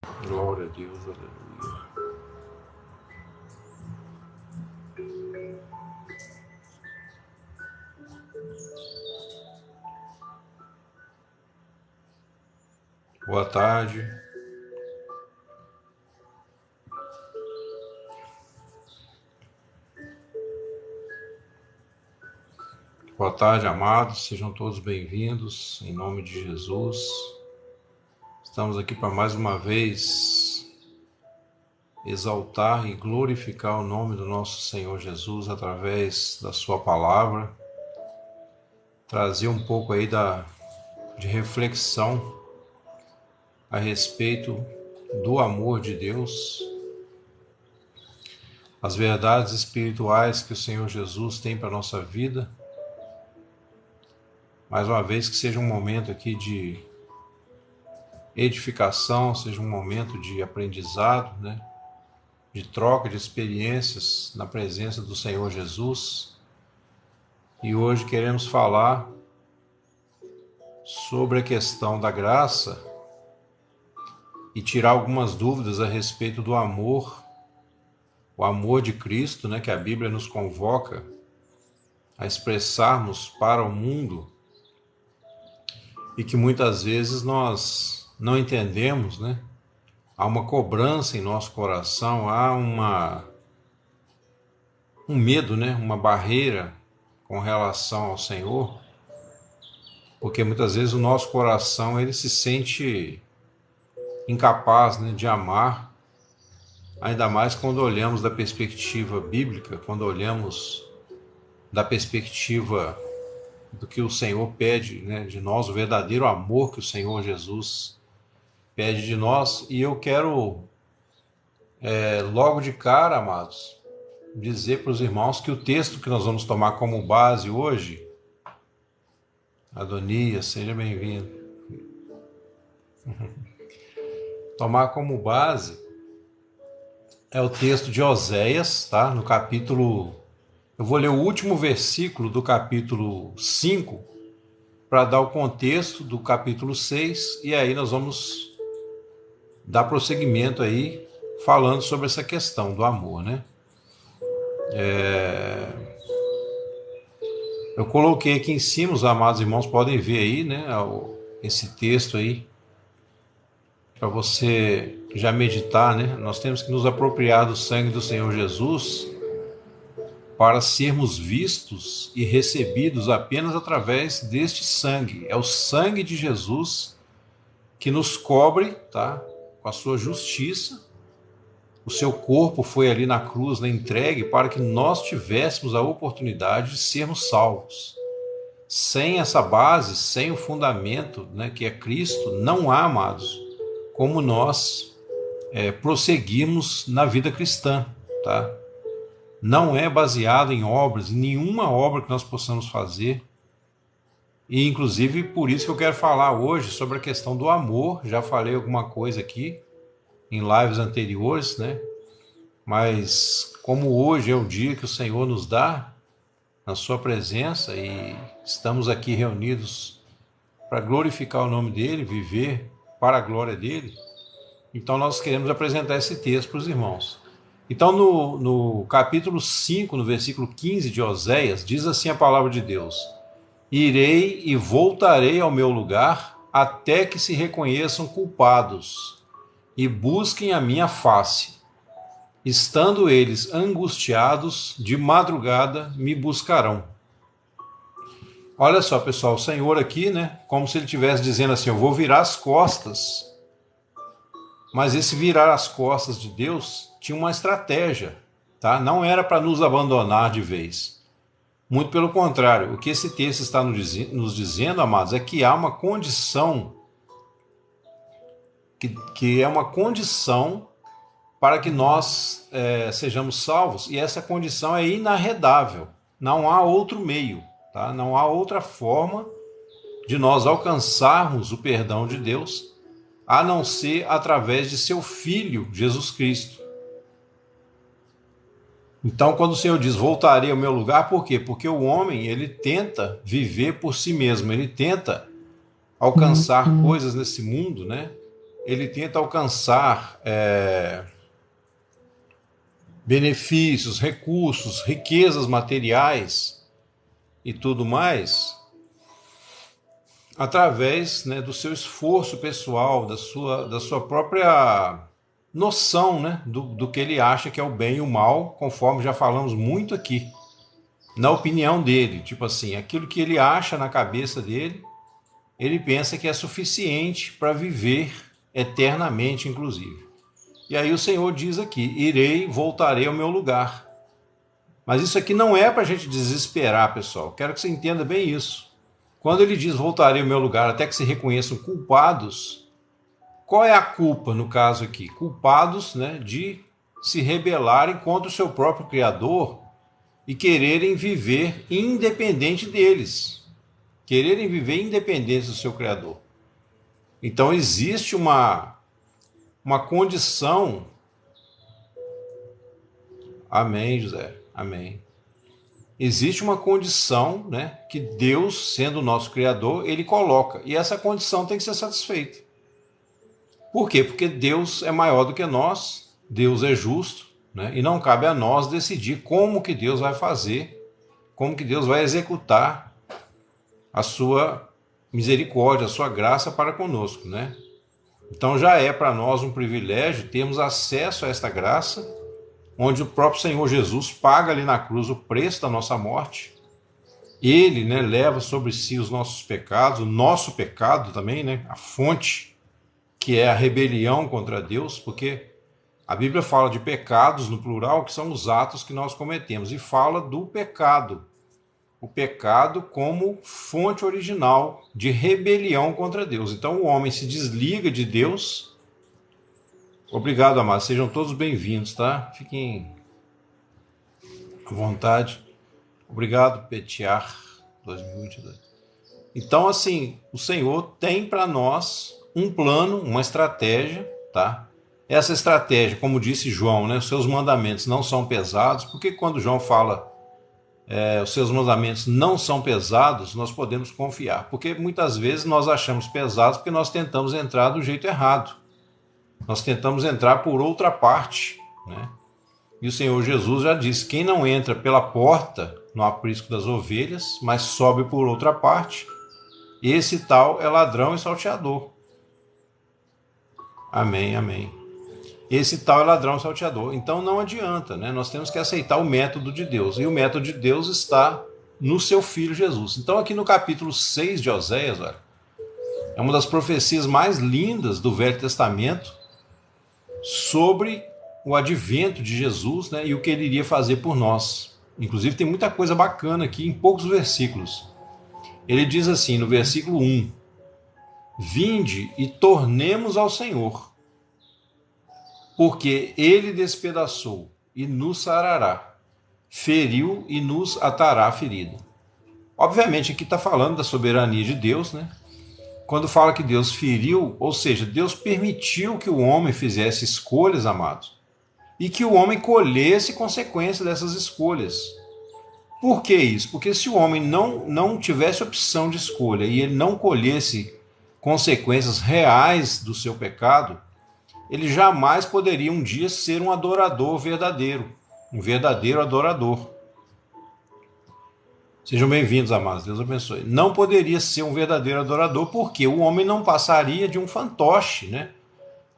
Glória a Deus, aleluia. Boa tarde. Boa tarde, amados. Sejam todos bem-vindos, em nome de Jesus. Estamos aqui para mais uma vez exaltar e glorificar o nome do nosso Senhor Jesus através da sua palavra, trazer um pouco aí de reflexão a respeito do amor de Deus, as verdades espirituais que o Senhor Jesus tem para a nossa vida. Mais uma vez que seja um momento aqui de edificação, seja um momento de aprendizado, né? De troca de experiências na presença do Senhor Jesus. E hoje queremos falar sobre a questão da graça e tirar algumas dúvidas a respeito do amor, o amor de Cristo, né, que a Bíblia nos convoca a expressarmos para o mundo e que muitas vezes nós não entendemos, né? Há uma cobrança em nosso coração, há um medo, né? Uma barreira com relação ao Senhor, porque muitas vezes o nosso coração ele se sente incapaz, né, de amar, ainda mais quando olhamos da perspectiva bíblica, quando olhamos da perspectiva do que o Senhor pede, né, de nós, o verdadeiro amor que o Senhor Jesus pede de nós. E eu quero, logo de cara, amados, dizer para os irmãos que o texto que nós vamos tomar como base hoje, Adonias, seja bem-vindo, tomar como base é o texto de Oséias, tá? No capítulo, eu vou ler o último versículo do capítulo 5 para dar o contexto do capítulo 6 e aí nós vamos dar prosseguimento aí falando sobre essa questão do amor, né? Eu coloquei aqui em cima, os amados irmãos podem ver aí, né, esse texto aí, para você já meditar, né? Nós temos que nos apropriar do sangue do Senhor Jesus para sermos vistos e recebidos apenas através deste sangue. É o sangue de Jesus que nos cobre, tá? Com a sua justiça. O seu corpo foi ali na cruz, entregue para que nós tivéssemos a oportunidade de sermos salvos. Sem essa base, sem o fundamento, né, que é Cristo, não há, amados, como nós prosseguirmos na vida cristã, tá? Não é baseado em obras, em nenhuma obra que nós possamos fazer. E inclusive por isso que eu quero falar hoje sobre a questão do amor. Já falei alguma coisa aqui em lives anteriores, né? Mas como hoje é o dia que o Senhor nos dá na sua presença e estamos aqui reunidos para glorificar o nome dele, viver para a glória dele, então nós queremos apresentar esse texto para os irmãos. Então no capítulo 5, no versículo 15 de Oséias, diz assim a palavra de Deus: Irei e voltarei ao meu lugar até que se reconheçam culpados e busquem a minha face. Estando eles angustiados, de madrugada me buscarão. Olha só, pessoal, o Senhor aqui, né, como se ele estivesse dizendo assim, eu vou virar as costas. Mas esse virar as costas de Deus tinha uma estratégia, tá? Não era para nos abandonar de vez. Muito pelo contrário, o que esse texto está nos dizendo, amados, é que há uma condição, que é uma condição para que nós sejamos salvos, e essa condição é inarredável. Não há outro meio, tá? Não há outra forma de nós alcançarmos o perdão de Deus, a não ser através de seu Filho, Jesus Cristo. Então, quando o Senhor diz, voltarei ao meu lugar, por quê? Porque o homem, ele tenta viver por si mesmo, ele tenta alcançar coisas nesse mundo, né? ele tenta alcançar benefícios, recursos, riquezas materiais e tudo mais, através, né, do seu esforço pessoal, da sua própria noção, né, do que ele acha que é o bem e o mal, conforme já falamos muito aqui, na opinião dele. Tipo assim, aquilo que ele acha na cabeça dele, ele pensa que é suficiente para viver eternamente, inclusive. E aí o Senhor diz aqui: irei, voltarei ao meu lugar. Mas isso aqui não é para a gente desesperar, pessoal. Quero que você entenda bem isso. Quando ele diz voltarei ao meu lugar até que se reconheçam culpados, qual é a culpa no caso aqui? Culpados, né, de se rebelarem contra o seu próprio Criador e quererem viver independente deles. Quererem viver independentes do seu Criador. Então existe uma condição. Amém, José. Amém. Existe uma condição, né, que Deus, sendo o nosso Criador, ele coloca. E essa condição tem que ser satisfeita. Por quê? Porque Deus é maior do que nós, Deus é justo, né, e não cabe a nós decidir como que Deus vai fazer, como que Deus vai executar a sua misericórdia, a sua graça para conosco, né? Então já é para nós um privilégio termos acesso a esta graça, onde o próprio Senhor Jesus paga ali na cruz o preço da nossa morte. Ele, né, leva sobre si os nossos pecados, o nosso pecado também, né, a fonte, que é a rebelião contra Deus, porque a Bíblia fala de pecados no plural, que são os atos que nós cometemos, e fala do pecado. O pecado como fonte original de rebelião contra Deus. Então o homem se desliga de Deus. Obrigado, amados. Sejam todos bem-vindos, tá? Fiquem à vontade. Obrigado, Petiar 2022. Então, assim, o Senhor tem para nós um plano, uma estratégia, tá? Essa estratégia, como disse João, né? Os seus mandamentos não são pesados, porque quando João fala os seus mandamentos não são pesados, nós podemos confiar. Porque muitas vezes nós achamos pesados porque nós tentamos entrar do jeito errado. Nós tentamos entrar por outra parte, né? E o Senhor Jesus já disse: quem não entra pela porta no aprisco das ovelhas, mas sobe por outra parte, esse tal é ladrão e salteador. Amém, amém. Esse tal é ladrão e salteador. Então não adianta, né? Nós temos que aceitar o método de Deus. E o método de Deus está no seu Filho Jesus. Então aqui no capítulo 6 de Oséias, olha, é uma das profecias mais lindas do Velho Testamento sobre o advento de Jesus, né, e o que ele iria fazer por nós. Inclusive tem muita coisa bacana aqui em poucos versículos. Ele diz assim no versículo 1: vinde e tornemos ao Senhor, porque ele despedaçou e nos sarará, feriu e nos atará a ferida. Obviamente aqui está falando da soberania de Deus, né? Quando fala que Deus feriu, ou seja, Deus permitiu que o homem fizesse escolhas, amados, e que o homem colhesse consequências dessas escolhas. Por que isso? Porque se o homem não tivesse opção de escolha e ele não colhesse consequências reais do seu pecado, ele jamais poderia um dia ser um adorador verdadeiro, um verdadeiro adorador. Sejam bem-vindos, amados, Deus abençoe. Não poderia ser um verdadeiro adorador porque o homem não passaria de um fantoche, né?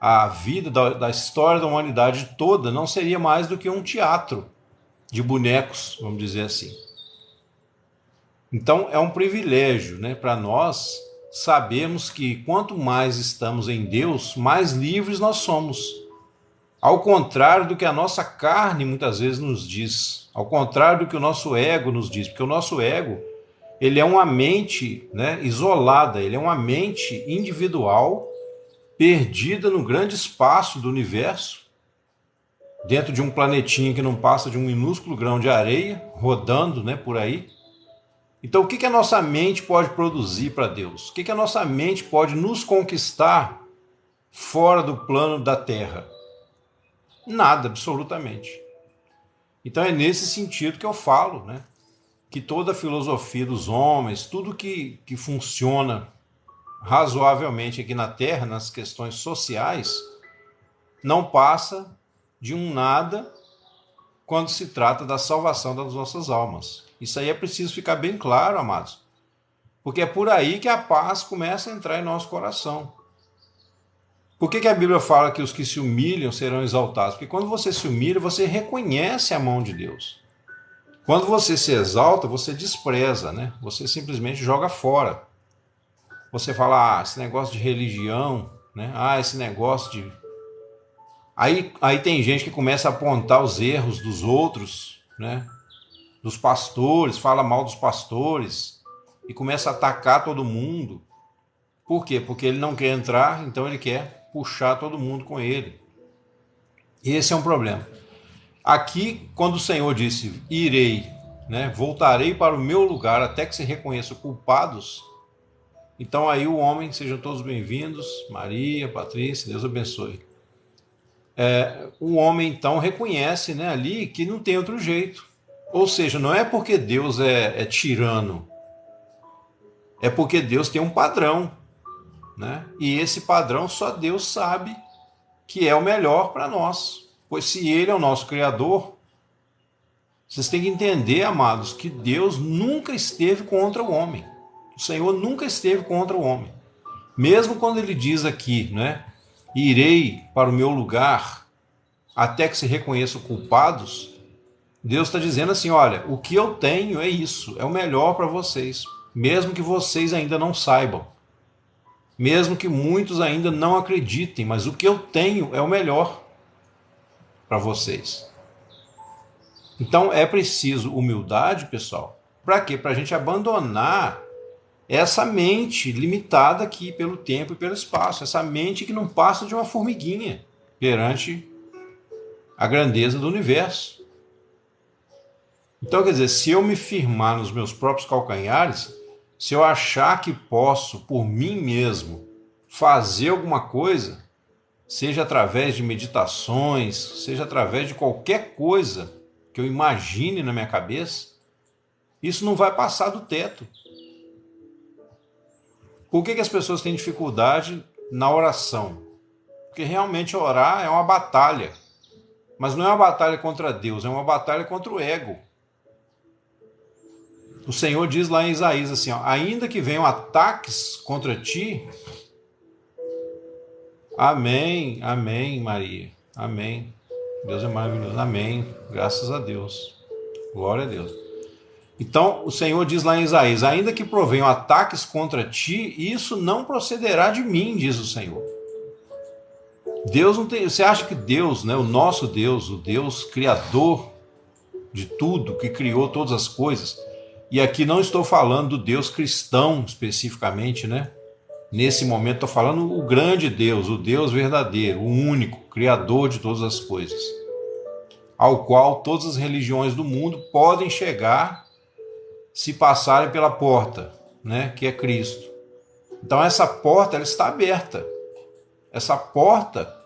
A vida da história da humanidade toda não seria mais do que um teatro de bonecos, vamos dizer assim. Então é um privilégio, né, para nós sabermos que quanto mais estamos em Deus, mais livres nós somos. Ao contrário do que a nossa carne muitas vezes nos diz, ao contrário do que o nosso ego nos diz, porque o nosso ego, ele é uma mente, né, isolada, ele é uma mente individual, perdida no grande espaço do universo, dentro de um planetinha que não passa de um minúsculo grão de areia, rodando, né, por aí. Então, o que a nossa mente pode produzir para Deus? O que a nossa mente pode nos conquistar fora do plano da Terra? Nada, absolutamente. Então, é nesse sentido que eu falo, que toda a filosofia dos homens, tudo que funciona razoavelmente aqui na Terra, nas questões sociais, não passa de um nada quando se trata da salvação das nossas almas. Isso aí é preciso ficar bem claro, amados, porque é por aí que a paz começa a entrar em nosso coração. Por que a Bíblia fala que os que se humilham serão exaltados? Porque quando você se humilha, você reconhece a mão de Deus. Quando você se exalta, você despreza, né? Você simplesmente joga fora. Você fala, esse negócio de religião, né? Esse negócio de... Aí tem gente que começa a apontar os erros dos outros, né? Dos pastores, fala mal dos pastores e começa a atacar todo mundo. Por quê? Porque ele não quer entrar, então ele quer puxar todo mundo com ele. Esse é um problema. Aqui, quando o Senhor disse, irei, né, voltarei para o meu lugar até que se reconheçam culpados, então aí o homem, sejam todos bem-vindos, Maria, Patrícia, Deus abençoe. O homem então reconhece, né, ali que não tem outro jeito. Ou seja, não é porque Deus é tirano, é porque Deus tem um padrão, né? E esse padrão só Deus sabe que é o melhor para nós. Pois se Ele é o nosso Criador, vocês têm que entender, amados, que Deus nunca esteve contra o homem. O Senhor nunca esteve contra o homem. Mesmo quando Ele diz aqui, né? Irei para o meu lugar até que se reconheçam culpados, Deus está dizendo assim, olha, o que eu tenho é isso, é o melhor para vocês, mesmo que vocês ainda não saibam, mesmo que muitos ainda não acreditem, mas o que eu tenho é o melhor para vocês. Então é preciso humildade, pessoal. Para quê? Para a gente abandonar essa mente limitada aqui pelo tempo e pelo espaço, essa mente que não passa de uma formiguinha perante a grandeza do universo. Então, quer dizer, se eu me firmar nos meus próprios calcanhares, se eu achar que posso, por mim mesmo, fazer alguma coisa, seja através de meditações, seja através de qualquer coisa que eu imagine na minha cabeça, isso não vai passar do teto. Por que as pessoas têm dificuldade na oração? Porque realmente orar é uma batalha. Mas não é uma batalha contra Deus, é uma batalha contra o ego. O Senhor diz lá em Isaías assim, ainda que venham ataques contra ti, amém, amém, Maria, amém. Deus é maravilhoso, amém, graças a Deus, glória a Deus. Então, o Senhor diz lá em Isaías, ainda que provenham ataques contra ti, isso não procederá de mim, diz o Senhor. Deus não tem, você acha que Deus, né, o nosso Deus, o Deus criador de tudo, que criou todas as coisas, e aqui não estou falando do Deus cristão especificamente, né? Nesse momento estou falando o grande Deus, o Deus verdadeiro, o único, criador de todas as coisas, ao qual todas as religiões do mundo podem chegar se passarem pela porta, né? Que é Cristo. Então essa porta ela está aberta. Essa porta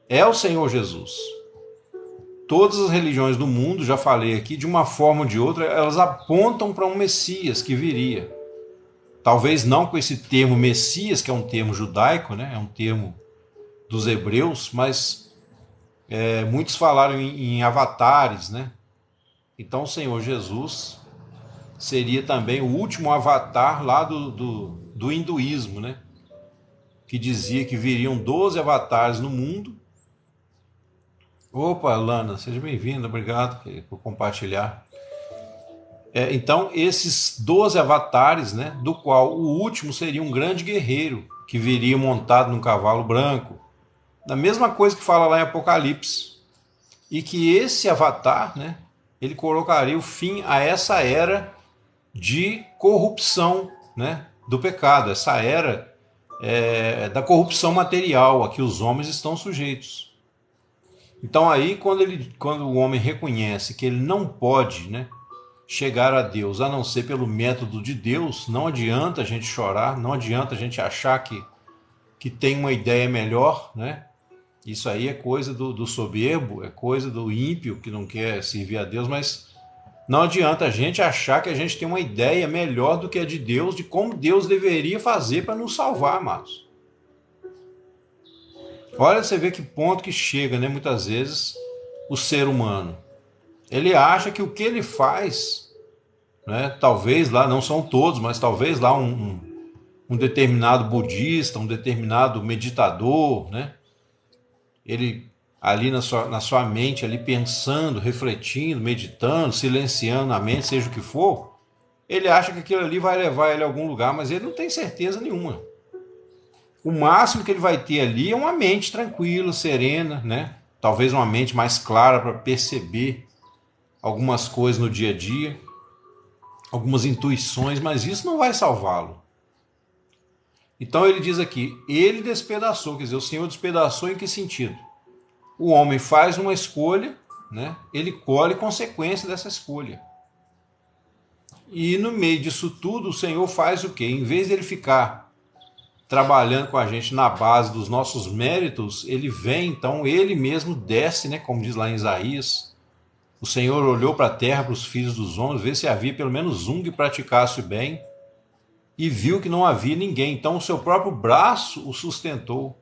é o Senhor Jesus. Todas as religiões do mundo, já falei aqui, de uma forma ou de outra, elas apontam para um Messias que viria. Talvez não com esse termo Messias, que é um termo judaico, né? É um termo dos hebreus, mas muitos falaram em avatares, né? Então o Senhor Jesus seria também o último avatar lá do hinduísmo, né? Que dizia que viriam 12 avatares no mundo. Opa, Lana, seja bem-vinda, obrigado por compartilhar. Então, esses 12 avatares, né, do qual o último seria um grande guerreiro, que viria montado num cavalo branco, da mesma coisa que fala lá em Apocalipse, e que esse avatar, né, ele colocaria o fim a essa era de corrupção, né, do pecado, essa era da corrupção material a que os homens estão sujeitos. Então aí, quando o homem reconhece que ele não pode, né, chegar a Deus a não ser pelo método de Deus, não adianta a gente chorar, não adianta a gente achar que tem uma ideia melhor, né? Isso aí é coisa do soberbo, é coisa do ímpio que não quer servir a Deus, mas Não adianta a gente achar que a gente tem uma ideia melhor do que a de Deus, de como Deus deveria fazer para nos salvar, amados. Olha, você vê que ponto que chega, né, muitas vezes, o ser humano. Ele acha que o que ele faz, né, talvez lá, não são todos, mas talvez lá um determinado budista, um determinado meditador, né, ele ali na sua mente, ali pensando, refletindo, meditando, silenciando a mente, seja o que for, ele acha que aquilo ali vai levar ele a algum lugar, mas ele não tem certeza nenhuma. O máximo que ele vai ter ali é uma mente tranquila, serena, né? Talvez uma mente mais clara para perceber algumas coisas no dia a dia, algumas intuições, mas isso não vai salvá-lo. Então ele diz aqui, ele despedaçou, quer dizer, o Senhor despedaçou em que sentido? O homem faz uma escolha, né? Ele colhe consequência dessa escolha. E no meio disso tudo, o Senhor faz o quê? Em vez de ele ficar trabalhando com a gente na base dos nossos méritos, ele vem, então, ele mesmo desce, né? Como diz lá em Isaías, o Senhor olhou para a terra, para os filhos dos homens, ver se havia pelo menos um que praticasse o bem, e viu que não havia ninguém. Então, o seu próprio braço o sustentou.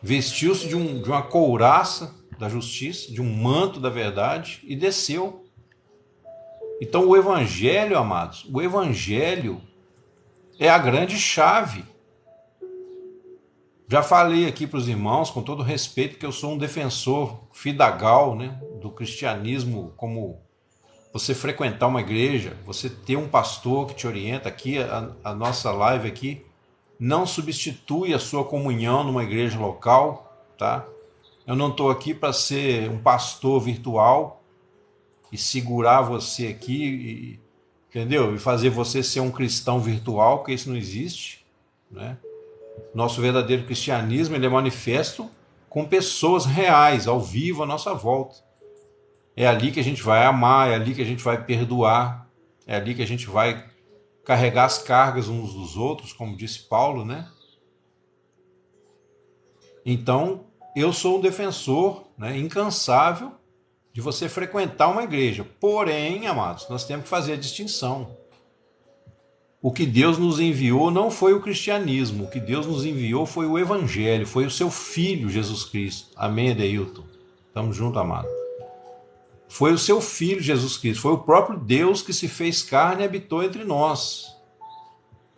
Vestiu-se de uma couraça da justiça, de um manto da verdade, e desceu. Então, o Evangelho, amados, o Evangelho é a grande chave. Já falei aqui para os irmãos, com todo respeito, que eu sou um defensor fidagal, né, do cristianismo, como você frequentar uma igreja, você ter um pastor que te orienta. Aqui, a nossa live aqui não substitui a sua comunhão numa igreja local, tá? Eu não estou aqui para ser um pastor virtual e segurar você aqui, entendeu? E fazer você ser um cristão virtual, porque isso não existe, né? Nosso verdadeiro cristianismo, ele é manifesto com pessoas reais, ao vivo à nossa volta. É ali que a gente vai amar, é ali que a gente vai perdoar, é ali que a gente vai carregar as cargas uns dos outros, como disse Paulo, né? Então, eu sou um defensor, né, incansável de você frequentar uma igreja. Porém, amados, nós temos que fazer a distinção. O que Deus nos enviou não foi o cristianismo, o que Deus nos enviou foi o Evangelho, foi o seu Filho, Jesus Cristo. Amém, Adeilton? Estamos juntos, amado. Foi o seu Filho, Jesus Cristo, foi o próprio Deus que se fez carne e habitou entre nós.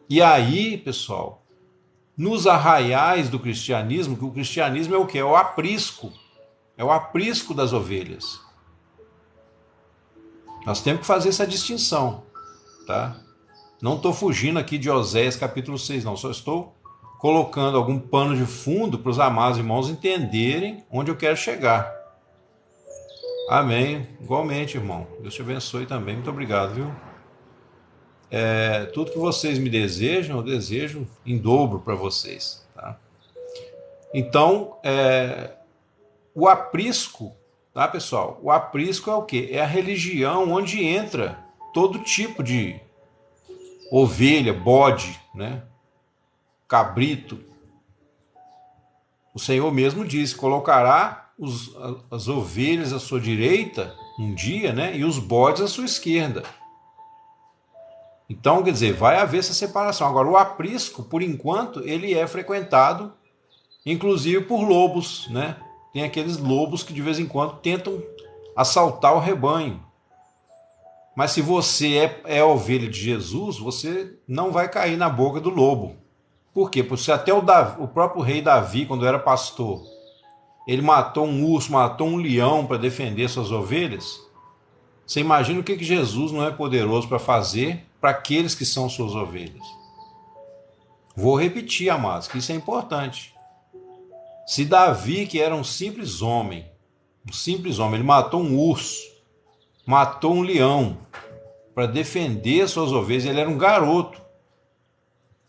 E aí, pessoal, nos arraiais do cristianismo, que o cristianismo é o quê? É o aprisco das ovelhas. Nós temos que fazer essa distinção, tá? Não estou fugindo aqui de Oséias capítulo 6, não. Só estou colocando algum pano de fundo para os amados irmãos entenderem onde eu quero chegar. Amém. Igualmente, irmão. Deus te abençoe também. Muito obrigado, viu? Tudo que vocês me desejam, eu desejo em dobro para vocês, tá? Então, o aprisco, tá, pessoal? O aprisco é o quê? É a religião onde entra todo tipo de ovelha, bode, né? Cabrito. O Senhor mesmo disse, colocará as ovelhas à sua direita um dia, né? E os bodes à sua esquerda. Então, quer dizer, vai haver essa separação. Agora, o aprisco, por enquanto, ele é frequentado, inclusive por lobos, né? Tem aqueles lobos que de vez em quando tentam assaltar o rebanho. Mas se você é ovelha de Jesus, você não vai cair na boca do lobo. Por quê? Porque até o próprio rei Davi, quando era pastor, ele matou um urso, matou um leão para defender suas ovelhas. Você imagina o que Jesus não é poderoso para fazer para aqueles que são suas ovelhas. Vou repetir, amados, que isso é importante. Se Davi, que era um simples homem, ele matou um urso, matou um leão para defender suas ovelhas, ele era um garoto.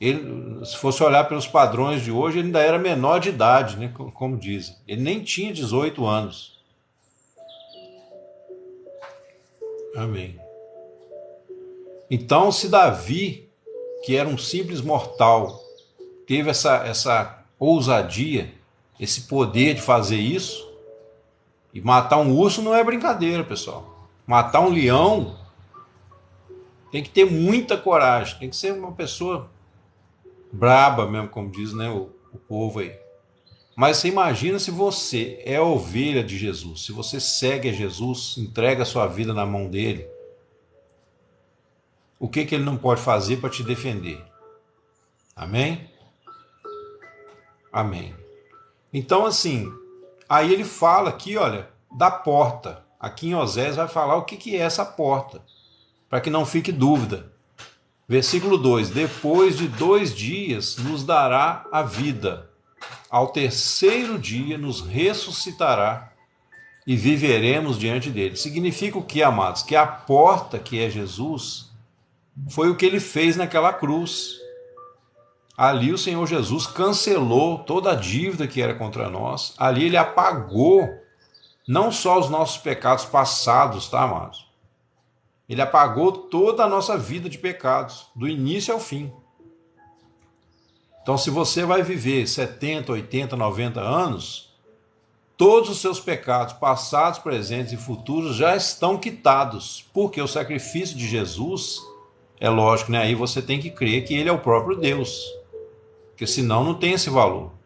Ele, se fosse olhar pelos padrões de hoje, ele ainda era menor de idade, né, como dizem. Ele nem tinha 18 anos. Amém. Então, se Davi, que era um simples mortal, teve essa ousadia, esse poder de fazer isso, e matar um urso não é brincadeira, pessoal. Matar um leão tem que ter muita coragem, tem que ser uma pessoa braba mesmo, como diz, né, o povo aí. Mas você imagina se você é a ovelha de Jesus, se você segue a Jesus, entrega a sua vida na mão dele, o que ele não pode fazer para te defender? Amém? Amém. Então, assim, aí ele fala aqui, olha, da porta. Aqui em Osés vai falar o que é essa porta, para que não fique dúvida. Versículo 2: depois de 2 dias nos dará a vida, ao terceiro dia nos ressuscitará e viveremos diante dele. Significa o que, amados? Que a porta, que é Jesus, foi o que ele fez naquela cruz. Ali o Senhor Jesus cancelou toda a dívida que era contra nós. Ali ele apagou não só os nossos pecados passados, tá, amados? Ele apagou toda a nossa vida de pecados, do início ao fim. Então, se você vai viver 70, 80, 90 anos, todos os seus pecados, passados, presentes e futuros, já estão quitados, porque o sacrifício de Jesus, é lógico, né? Aí você tem que crer que ele é o próprio Deus, porque senão não tem esse valor.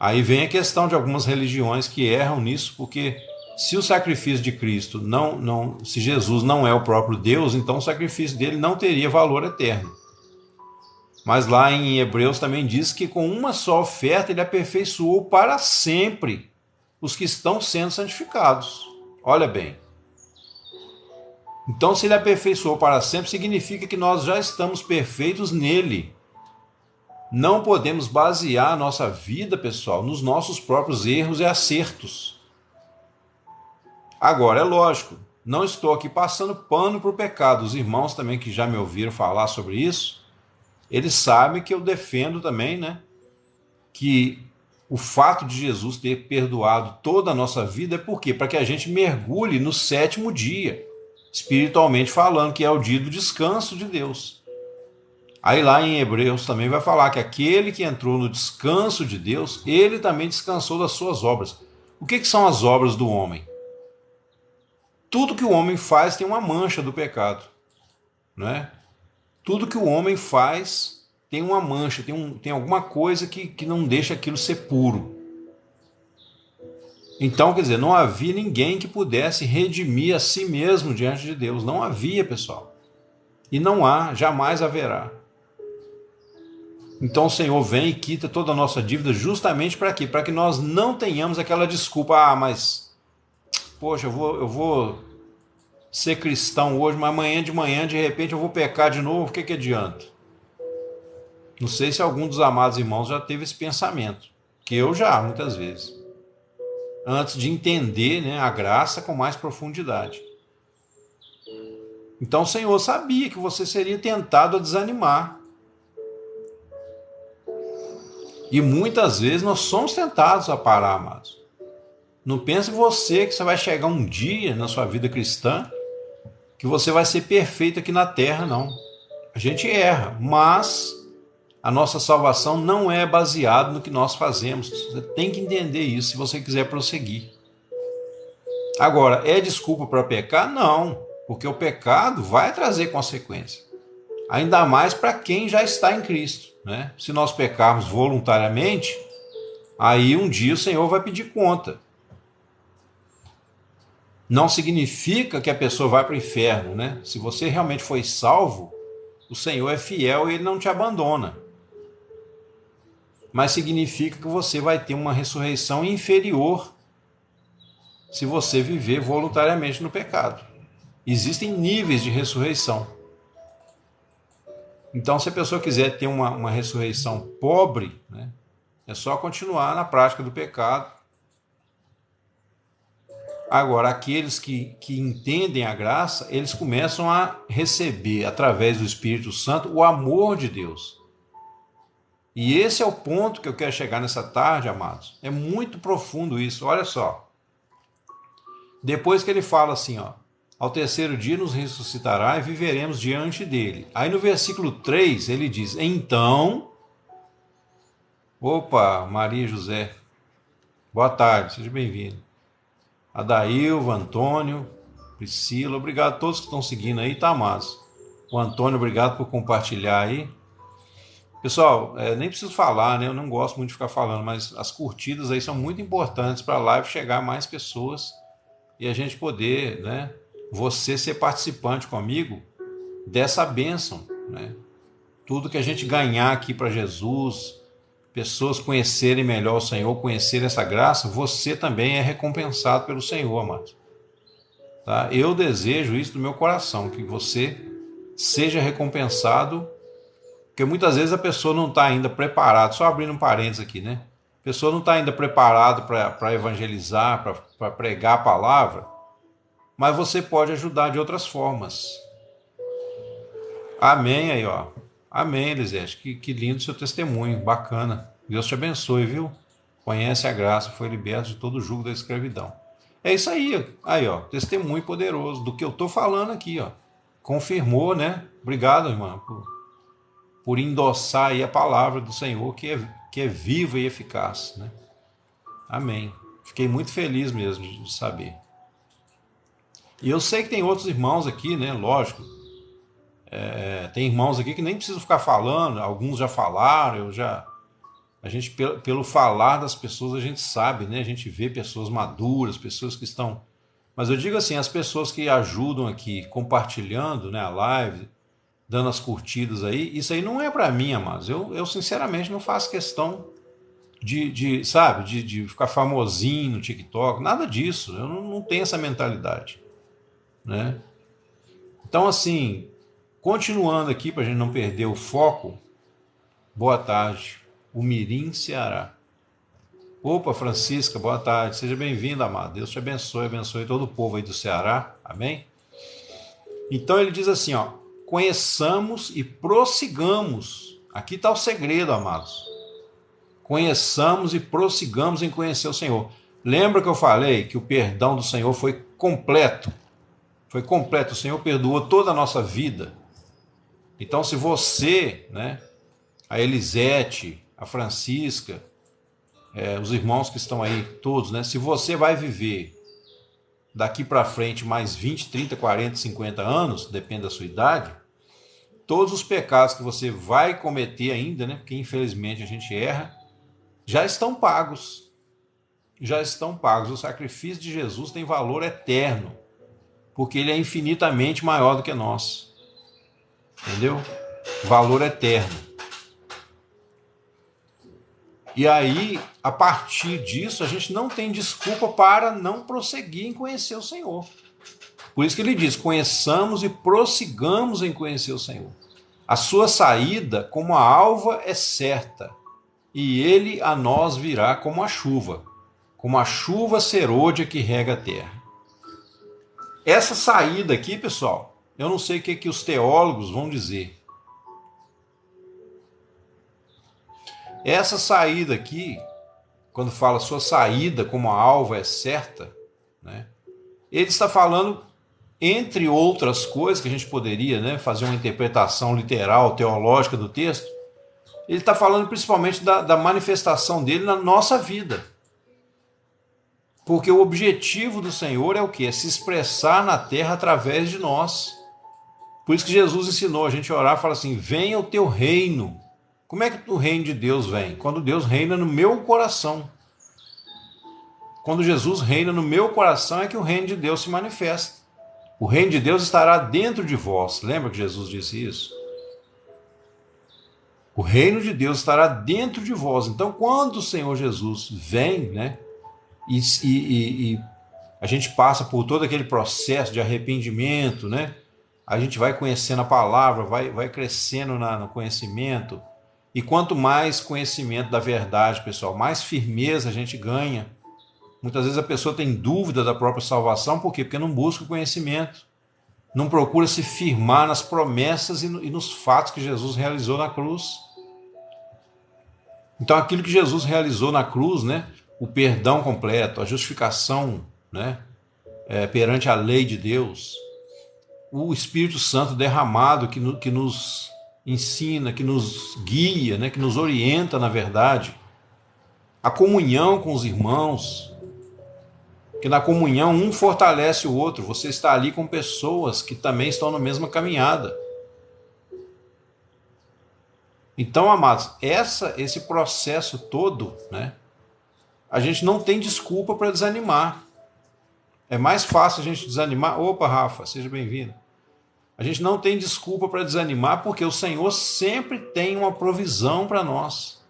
Aí vem a questão de algumas religiões que erram nisso, porque se o sacrifício de Cristo se Jesus não é o próprio Deus, então o sacrifício dele não teria valor eterno. Mas lá em Hebreus também diz que com uma só oferta ele aperfeiçoou para sempre os que estão sendo santificados. Olha bem. Então, se ele aperfeiçoou para sempre, significa que nós já estamos perfeitos nele. Não podemos basear a nossa vida, pessoal, nos nossos próprios erros e acertos. Agora, é lógico, não estou aqui passando pano para o pecado. Os irmãos também que já me ouviram falar sobre isso, eles sabem que eu defendo também, né, que o fato de Jesus ter perdoado toda a nossa vida é por quê? Para que a gente mergulhe no 7º dia, espiritualmente falando, que é o dia do descanso de Deus. Aí lá em Hebreus também vai falar que aquele que entrou no descanso de Deus, ele também descansou das suas obras. O que são as obras do homem? Tudo que o homem faz tem uma mancha do pecado, não é? Tudo que o homem faz tem uma mancha, tem alguma coisa que não deixa aquilo ser puro. Então, quer dizer, não havia ninguém que pudesse redimir a si mesmo diante de Deus. Não havia, pessoal. E não há, jamais haverá. Então o Senhor vem e quita toda a nossa dívida justamente para quê? Para que nós não tenhamos aquela desculpa, mas, poxa, eu vou ser cristão hoje, mas amanhã de manhã, de repente, eu vou pecar de novo, o que adianta? Não sei se algum dos amados irmãos já teve esse pensamento, que eu já, muitas vezes, antes de entender, né, a graça com mais profundidade. Então o Senhor sabia que você seria tentado a desanimar. E muitas vezes nós somos tentados a parar, amados. Não pense você que você vai chegar um dia na sua vida cristã que você vai ser perfeito aqui na terra, não. A gente erra, mas a nossa salvação não é baseada no que nós fazemos. Você tem que entender isso se você quiser prosseguir. Agora, é desculpa para pecar? Não, porque o pecado vai trazer consequência. Ainda mais para quem já está em Cristo, né? Se nós pecarmos voluntariamente, aí um dia o Senhor vai pedir conta. Não significa que a pessoa vai para o inferno, né? Se você realmente foi salvo, o Senhor é fiel e ele não te abandona. Mas significa que você vai ter uma ressurreição inferior se você viver voluntariamente no pecado. Existem níveis de ressurreição. Então, se a pessoa quiser ter uma ressurreição pobre, né, é só continuar na prática do pecado. Agora, aqueles que entendem a graça, eles começam a receber, através do Espírito Santo, o amor de Deus. E esse é o ponto que eu quero chegar nessa tarde, amados. É muito profundo isso, olha só. Depois que ele fala assim, ó, ao terceiro dia nos ressuscitará e viveremos diante dele. Aí no versículo 3 ele diz, então... Opa, Maria José, boa tarde, seja bem-vindo. Adailva, Antônio, Priscila, obrigado a todos que estão seguindo aí, tá, amados? O Antônio, obrigado por compartilhar aí. Pessoal, nem preciso falar, né? Eu não gosto muito de ficar falando, mas as curtidas aí são muito importantes para a live chegar a mais pessoas e a gente poder, né? Você ser participante comigo dessa bênção, né? Tudo que a gente ganhar aqui para Jesus, pessoas conhecerem melhor o Senhor, conhecerem essa graça, você também é recompensado pelo Senhor, amados. Tá? Eu desejo isso do meu coração, que você seja recompensado, porque muitas vezes a pessoa não está ainda preparada, só abrindo um parênteses aqui, né? A pessoa não está ainda preparada para evangelizar, para pregar a palavra, mas você pode ajudar de outras formas. Amém aí, ó. Amém, Elisete. Que lindo seu testemunho, bacana. Deus te abençoe, viu? Conhece a graça, foi liberto de todo o jugo da escravidão. É isso aí, ó, testemunho poderoso do que eu estou falando aqui, ó. Confirmou, né? Obrigado, irmã, por endossar aí a palavra do Senhor, que é viva e eficaz, né? Amém. Fiquei muito feliz mesmo de saber. E eu sei que tem outros irmãos aqui, né? Lógico. Tem irmãos aqui que nem precisam ficar falando, alguns já falaram, a gente, pelo falar das pessoas, a gente sabe, né? A gente vê pessoas maduras, pessoas que estão... Mas eu digo assim, as pessoas que ajudam aqui, compartilhando, né, a live, dando as curtidas aí, isso aí não é para mim, amados. Eu sinceramente não faço questão sabe, de ficar famosinho no TikTok, nada disso. Eu não tenho essa mentalidade, né? Então, assim, continuando aqui, para a gente não perder o foco, boa tarde, o Mirim, Ceará. Opa, Francisca, boa tarde, seja bem-vinda, amado. Deus te abençoe, abençoe todo o povo aí do Ceará, amém? Então ele diz assim, ó, conheçamos e prossigamos. Aqui está o segredo, amados. Conheçamos e prossigamos em conhecer o Senhor. Lembra que eu falei que o perdão do Senhor foi completo? Foi completo, o Senhor perdoou toda a nossa vida. Então, se você, né, a Elisete, a Francisca, os irmãos que estão aí todos, né, se você vai viver daqui para frente mais 20, 30, 40, 50 anos, depende da sua idade, todos os pecados que você vai cometer ainda, né, porque infelizmente a gente erra, já estão pagos. Já estão pagos. O sacrifício de Jesus tem valor eterno, porque ele é infinitamente maior do que nós. Entendeu? Valor eterno. E aí, a partir disso, a gente não tem desculpa para não prosseguir em conhecer o Senhor. Por isso que ele diz, conheçamos e prossigamos em conhecer o Senhor. A sua saída como a alva é certa, e ele a nós virá como a chuva serôdia que rega a terra. Essa saída aqui, pessoal, eu não sei o que os teólogos vão dizer. Essa saída aqui, quando fala sua saída como a alva é certa, né, ele está falando, entre outras coisas, que a gente poderia, né, fazer uma interpretação literal, teológica do texto, ele está falando principalmente da manifestação dele na nossa vida. Porque o objetivo do Senhor é o quê? É se expressar na terra através de nós. Por isso que Jesus ensinou a gente a orar e fala assim, venha o teu reino. Como é que o reino de Deus vem? Quando Deus reina no meu coração. Quando Jesus reina no meu coração é que o reino de Deus se manifesta. O reino de Deus estará dentro de vós. Lembra que Jesus disse isso? O reino de Deus estará dentro de vós. Então, quando o Senhor Jesus vem, né, e a gente passa por todo aquele processo de arrependimento, né, a gente vai conhecendo a palavra, vai crescendo no conhecimento. E quanto mais conhecimento da verdade, pessoal, mais firmeza a gente ganha. Muitas vezes a pessoa tem dúvida da própria salvação, por quê? Porque não busca o conhecimento. Não procura se firmar nas promessas e nos fatos que Jesus realizou na cruz. Então, aquilo que Jesus realizou na cruz, né, o perdão completo, a justificação, né, perante a lei de Deus, o Espírito Santo derramado que nos ensina, que nos guia, né, que nos orienta na verdade, a comunhão com os irmãos, Que na comunhão um fortalece o outro. Você está ali com pessoas que também estão na mesma caminhada. Então, amados, esse processo todo, né? A gente não tem desculpa para desanimar. É mais fácil a gente desanimar. Opa, Rafa, seja bem-vindo. A gente não tem desculpa para desanimar porque o Senhor sempre tem uma provisão para nós.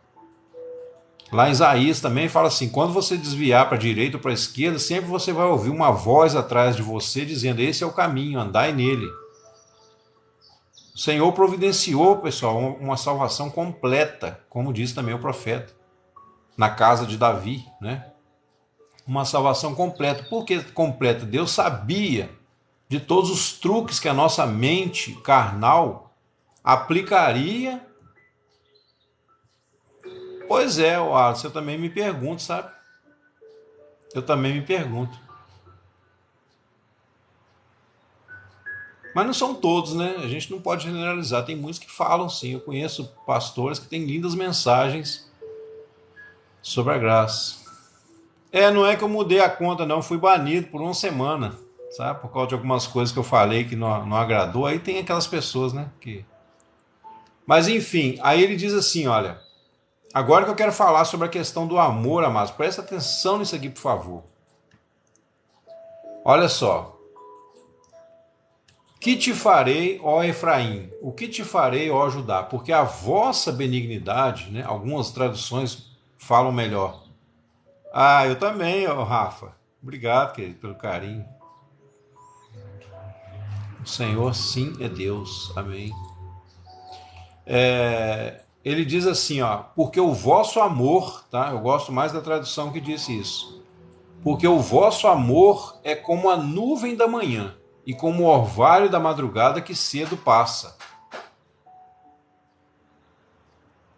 Lá em Isaías também fala assim, quando você desviar para a direita ou para a esquerda, sempre você vai ouvir uma voz atrás de você dizendo, esse é o caminho, andai nele. O Senhor providenciou, pessoal, uma salvação completa, como diz também o profeta, na casa de Davi, né? Uma salvação completa. Por que completa? Deus sabia de todos os truques que a nossa mente carnal aplicaria. Pois é, Alisson, eu também me pergunto, sabe? Eu também me pergunto. Mas não são todos, né? A gente não pode generalizar. Tem muitos que falam sim. Eu conheço pastores que têm lindas mensagens sobre a graça. Não é que eu mudei a conta, não. Eu fui banido por uma semana, sabe? Por causa de algumas coisas que eu falei que não agradou. Aí tem aquelas pessoas, né? Mas enfim, aí ele diz assim, olha... Agora que eu quero falar sobre a questão do amor, amados. Presta atenção nisso aqui, por favor. Olha só. Que te farei, ó Efraim? O que te farei, ó Judá? Porque a vossa benignidade, né? Algumas traduções falam melhor. Ah, eu também, ó Rafa. Obrigado, querido, pelo carinho. O Senhor, sim, é Deus. Amém. Ele diz assim, ó, porque o vosso amor, tá? Eu gosto mais da tradução que disse isso. Porque o vosso amor é como a nuvem da manhã e como o orvalho da madrugada que cedo passa.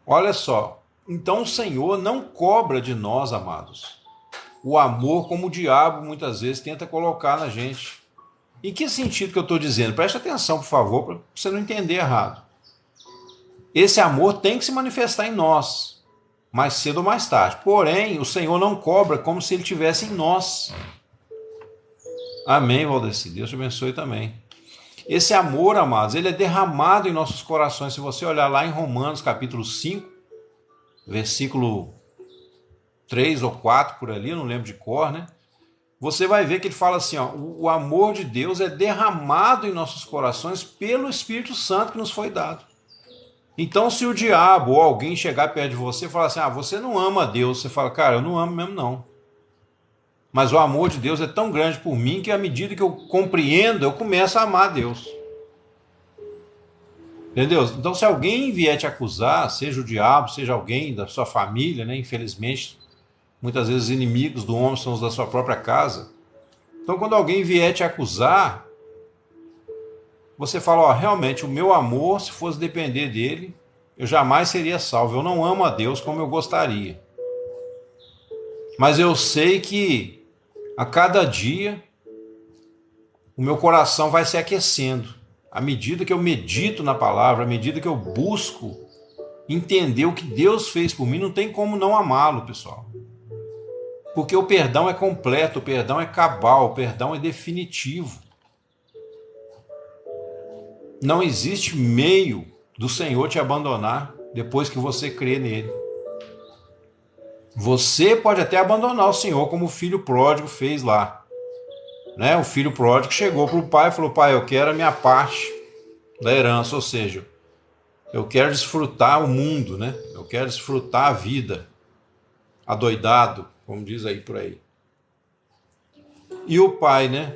Olha só, então o Senhor não cobra de nós, amados, o amor como o diabo muitas vezes tenta colocar na gente. Em que sentido que eu estou dizendo? Preste atenção, por favor, para você não entender errado. Esse amor tem que se manifestar em nós, mais cedo ou mais tarde. Porém, o Senhor não cobra como se Ele estivesse em nós. Amém, Valdeci. Deus te abençoe também. Esse amor, amados, ele é derramado em nossos corações. Se você olhar lá em Romanos, capítulo 5, versículo 3 ou 4, por ali, eu não lembro de cor, né? Você vai ver que ele fala assim, ó, o amor de Deus é derramado em nossos corações pelo Espírito Santo que nos foi dado. Então, se o diabo ou alguém chegar perto de você e falar assim, você não ama a Deus, você fala, cara, eu não amo mesmo não. Mas o amor de Deus é tão grande por mim que à medida que eu compreendo, eu começo a amar a Deus. Entendeu? Então, se alguém vier te acusar, seja o diabo, seja alguém da sua família, né? Infelizmente, muitas vezes os inimigos do homem são os da sua própria casa. Então, quando alguém vier te acusar, você fala, realmente, o meu amor, se fosse depender dele, eu jamais seria salvo. Eu não amo a Deus como eu gostaria. Mas eu sei que a cada dia o meu coração vai se aquecendo. À medida que eu medito na palavra, à medida que eu busco entender o que Deus fez por mim, não tem como não amá-lo, pessoal. Porque o perdão é completo, o perdão é cabal, o perdão é definitivo. Não existe meio do Senhor te abandonar depois que você crê nele. Você pode até abandonar o Senhor, como o filho pródigo fez lá. Né? O filho pródigo chegou para o pai e falou, pai, eu quero a minha parte da herança, ou seja, eu quero desfrutar o mundo, né? Eu quero desfrutar a vida, adoidado, como diz aí por aí. E o pai, né?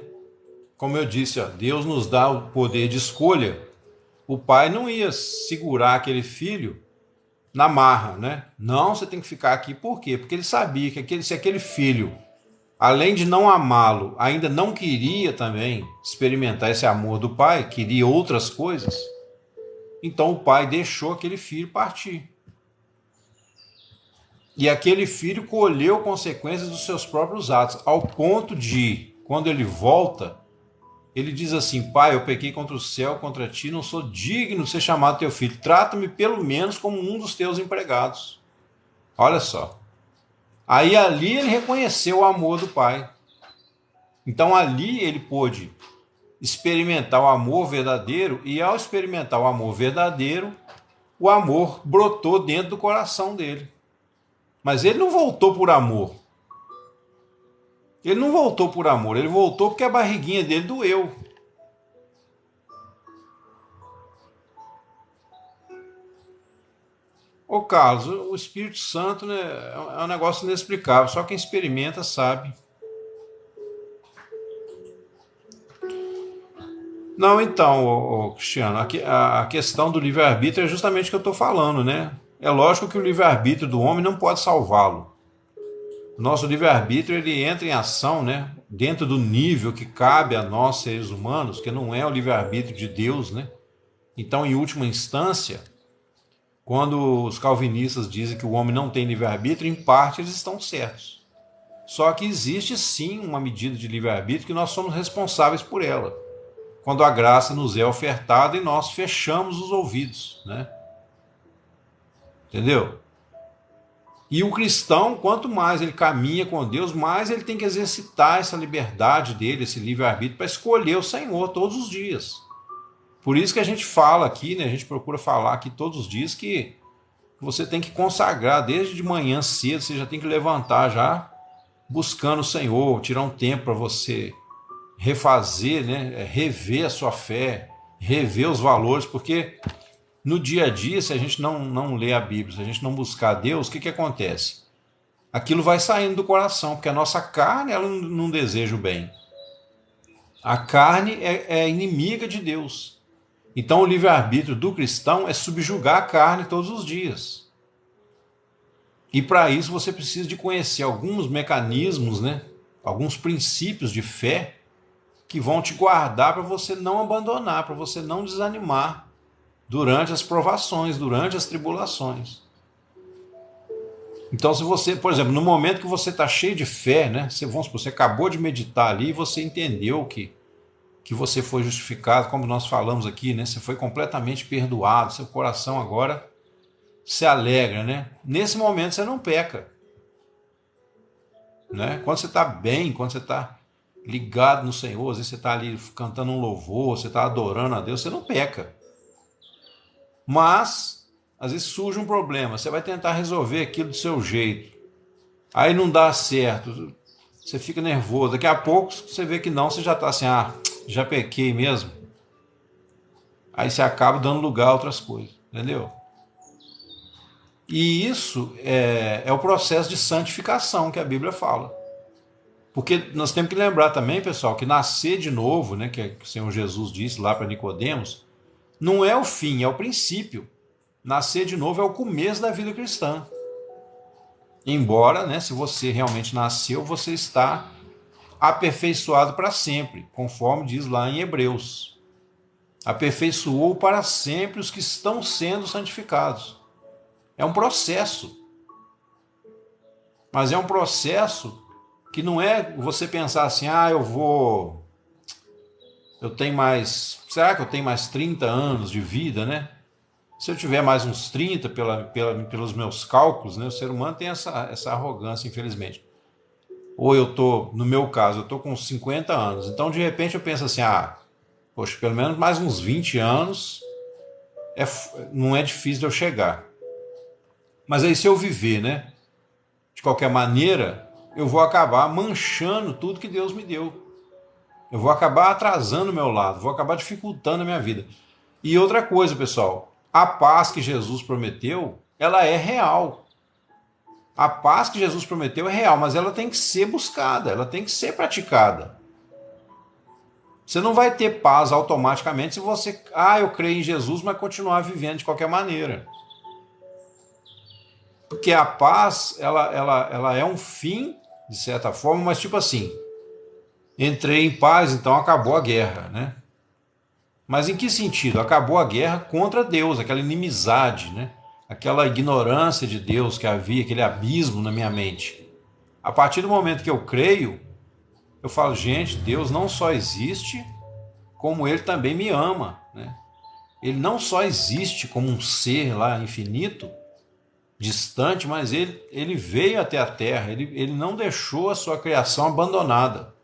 Como eu disse, Deus nos dá o poder de escolha. O pai não ia segurar aquele filho na marra, né? Não, você tem que ficar aqui. Por quê? Porque ele sabia que se aquele filho, além de não amá-lo, ainda não queria também experimentar esse amor do pai, queria outras coisas, então o pai deixou aquele filho partir. E aquele filho colheu consequências dos seus próprios atos, ao ponto de, quando ele volta, ele diz assim, pai, eu pequei contra o céu, contra ti, não sou digno de ser chamado teu filho, trata-me pelo menos como um dos teus empregados. Olha só. Aí ali ele reconheceu o amor do pai. Então ali ele pôde experimentar o amor verdadeiro, e ao experimentar o amor verdadeiro, o amor brotou dentro do coração dele. Mas ele não voltou por amor. Ele não voltou por amor, ele voltou porque a barriguinha dele doeu. Ô Carlos, o Espírito Santo, né, é um negócio inexplicável, só quem experimenta sabe. Não, então, Cristiano, a questão do livre-arbítrio é justamente o que eu estou falando, né? É lógico que o livre-arbítrio do homem não pode salvá-lo. O nosso livre-arbítrio ele entra em ação, né? Dentro do nível que cabe a nós, seres humanos, que não é o livre-arbítrio de Deus, né? Então, em última instância, quando os calvinistas dizem que o homem não tem livre-arbítrio, em parte eles estão certos. Só que existe sim uma medida de livre-arbítrio que nós somos responsáveis por ela. Quando a graça nos é ofertada e nós fechamos os ouvidos, né? Entendeu? E o cristão, quanto mais ele caminha com Deus, mais ele tem que exercitar essa liberdade dele, esse livre-arbítrio, para escolher o Senhor todos os dias. Por isso que a gente fala aqui, né? A gente procura falar aqui todos os dias que você tem que consagrar desde de manhã cedo, você já tem que levantar já buscando o Senhor, tirar um tempo para você refazer, né? Rever a sua fé, rever os valores, porque no dia a dia, se a gente não lê a Bíblia, se a gente não buscar Deus, o que acontece? Aquilo vai saindo do coração, porque a nossa carne ela não deseja o bem. A carne é inimiga de Deus. Então o livre-arbítrio do cristão é subjugar a carne todos os dias. E para isso você precisa de conhecer alguns mecanismos, né? Alguns princípios de fé que vão te guardar para você não abandonar, para você não desanimar durante as provações, durante as tribulações. Então, se você, por exemplo, no momento que você está cheio de fé, né? Você acabou de meditar ali e você entendeu que você foi justificado, como nós falamos aqui, né? Você foi completamente perdoado, seu coração agora se alegra, né? Nesse momento você não peca, né? Quando você está bem, quando você está ligado no Senhor, às vezes você está ali cantando um louvor, você está adorando a Deus, você não peca. Mas, às vezes surge um problema, você vai tentar resolver aquilo do seu jeito, aí não dá certo, você fica nervoso, daqui a pouco você vê que não, você já está assim, já pequei mesmo. Aí você acaba dando lugar a outras coisas, entendeu? E isso é o processo de santificação que a Bíblia fala. Porque nós temos que lembrar também, pessoal, que nascer de novo, né, que o Senhor Jesus disse lá para Nicodemos, não é o fim, é o princípio. Nascer de novo é o começo da vida cristã. Embora, né, se você realmente nasceu, você está aperfeiçoado para sempre, conforme diz lá em Hebreus. Aperfeiçoou para sempre os que estão sendo santificados. É um processo. Mas é um processo que não é você pensar assim, eu tenho mais, será que eu tenho mais 30 anos de vida, né? Se eu tiver mais uns 30 pelos meus cálculos, né? O ser humano tem essa arrogância, infelizmente. Ou no meu caso, eu estou com 50 anos. Então, de repente, eu penso assim, poxa, pelo menos mais uns 20 anos não é difícil de eu chegar. Mas aí se eu viver, né? De qualquer maneira, eu vou acabar manchando tudo que Deus me deu. Eu vou acabar atrasando o meu lado, vou acabar dificultando a minha vida. E outra coisa, pessoal, a paz que Jesus prometeu, ela é real. A paz que Jesus prometeu é real, mas ela tem que ser buscada, ela tem que ser praticada. Você não vai ter paz automaticamente se você, eu creio em Jesus, mas continuar vivendo de qualquer maneira. Porque a paz, ela é um fim, de certa forma, mas tipo assim, entrei em paz, então acabou a guerra, né? Mas em que sentido? Acabou a guerra contra Deus, aquela inimizade, né? Aquela ignorância de Deus que havia, aquele abismo na minha mente. A partir do momento que eu creio, eu falo, gente, Deus não só existe, como Ele também me ama, né? Ele não só existe como um ser lá infinito, distante, mas ele veio até a Terra, ele não deixou a sua criação abandonada.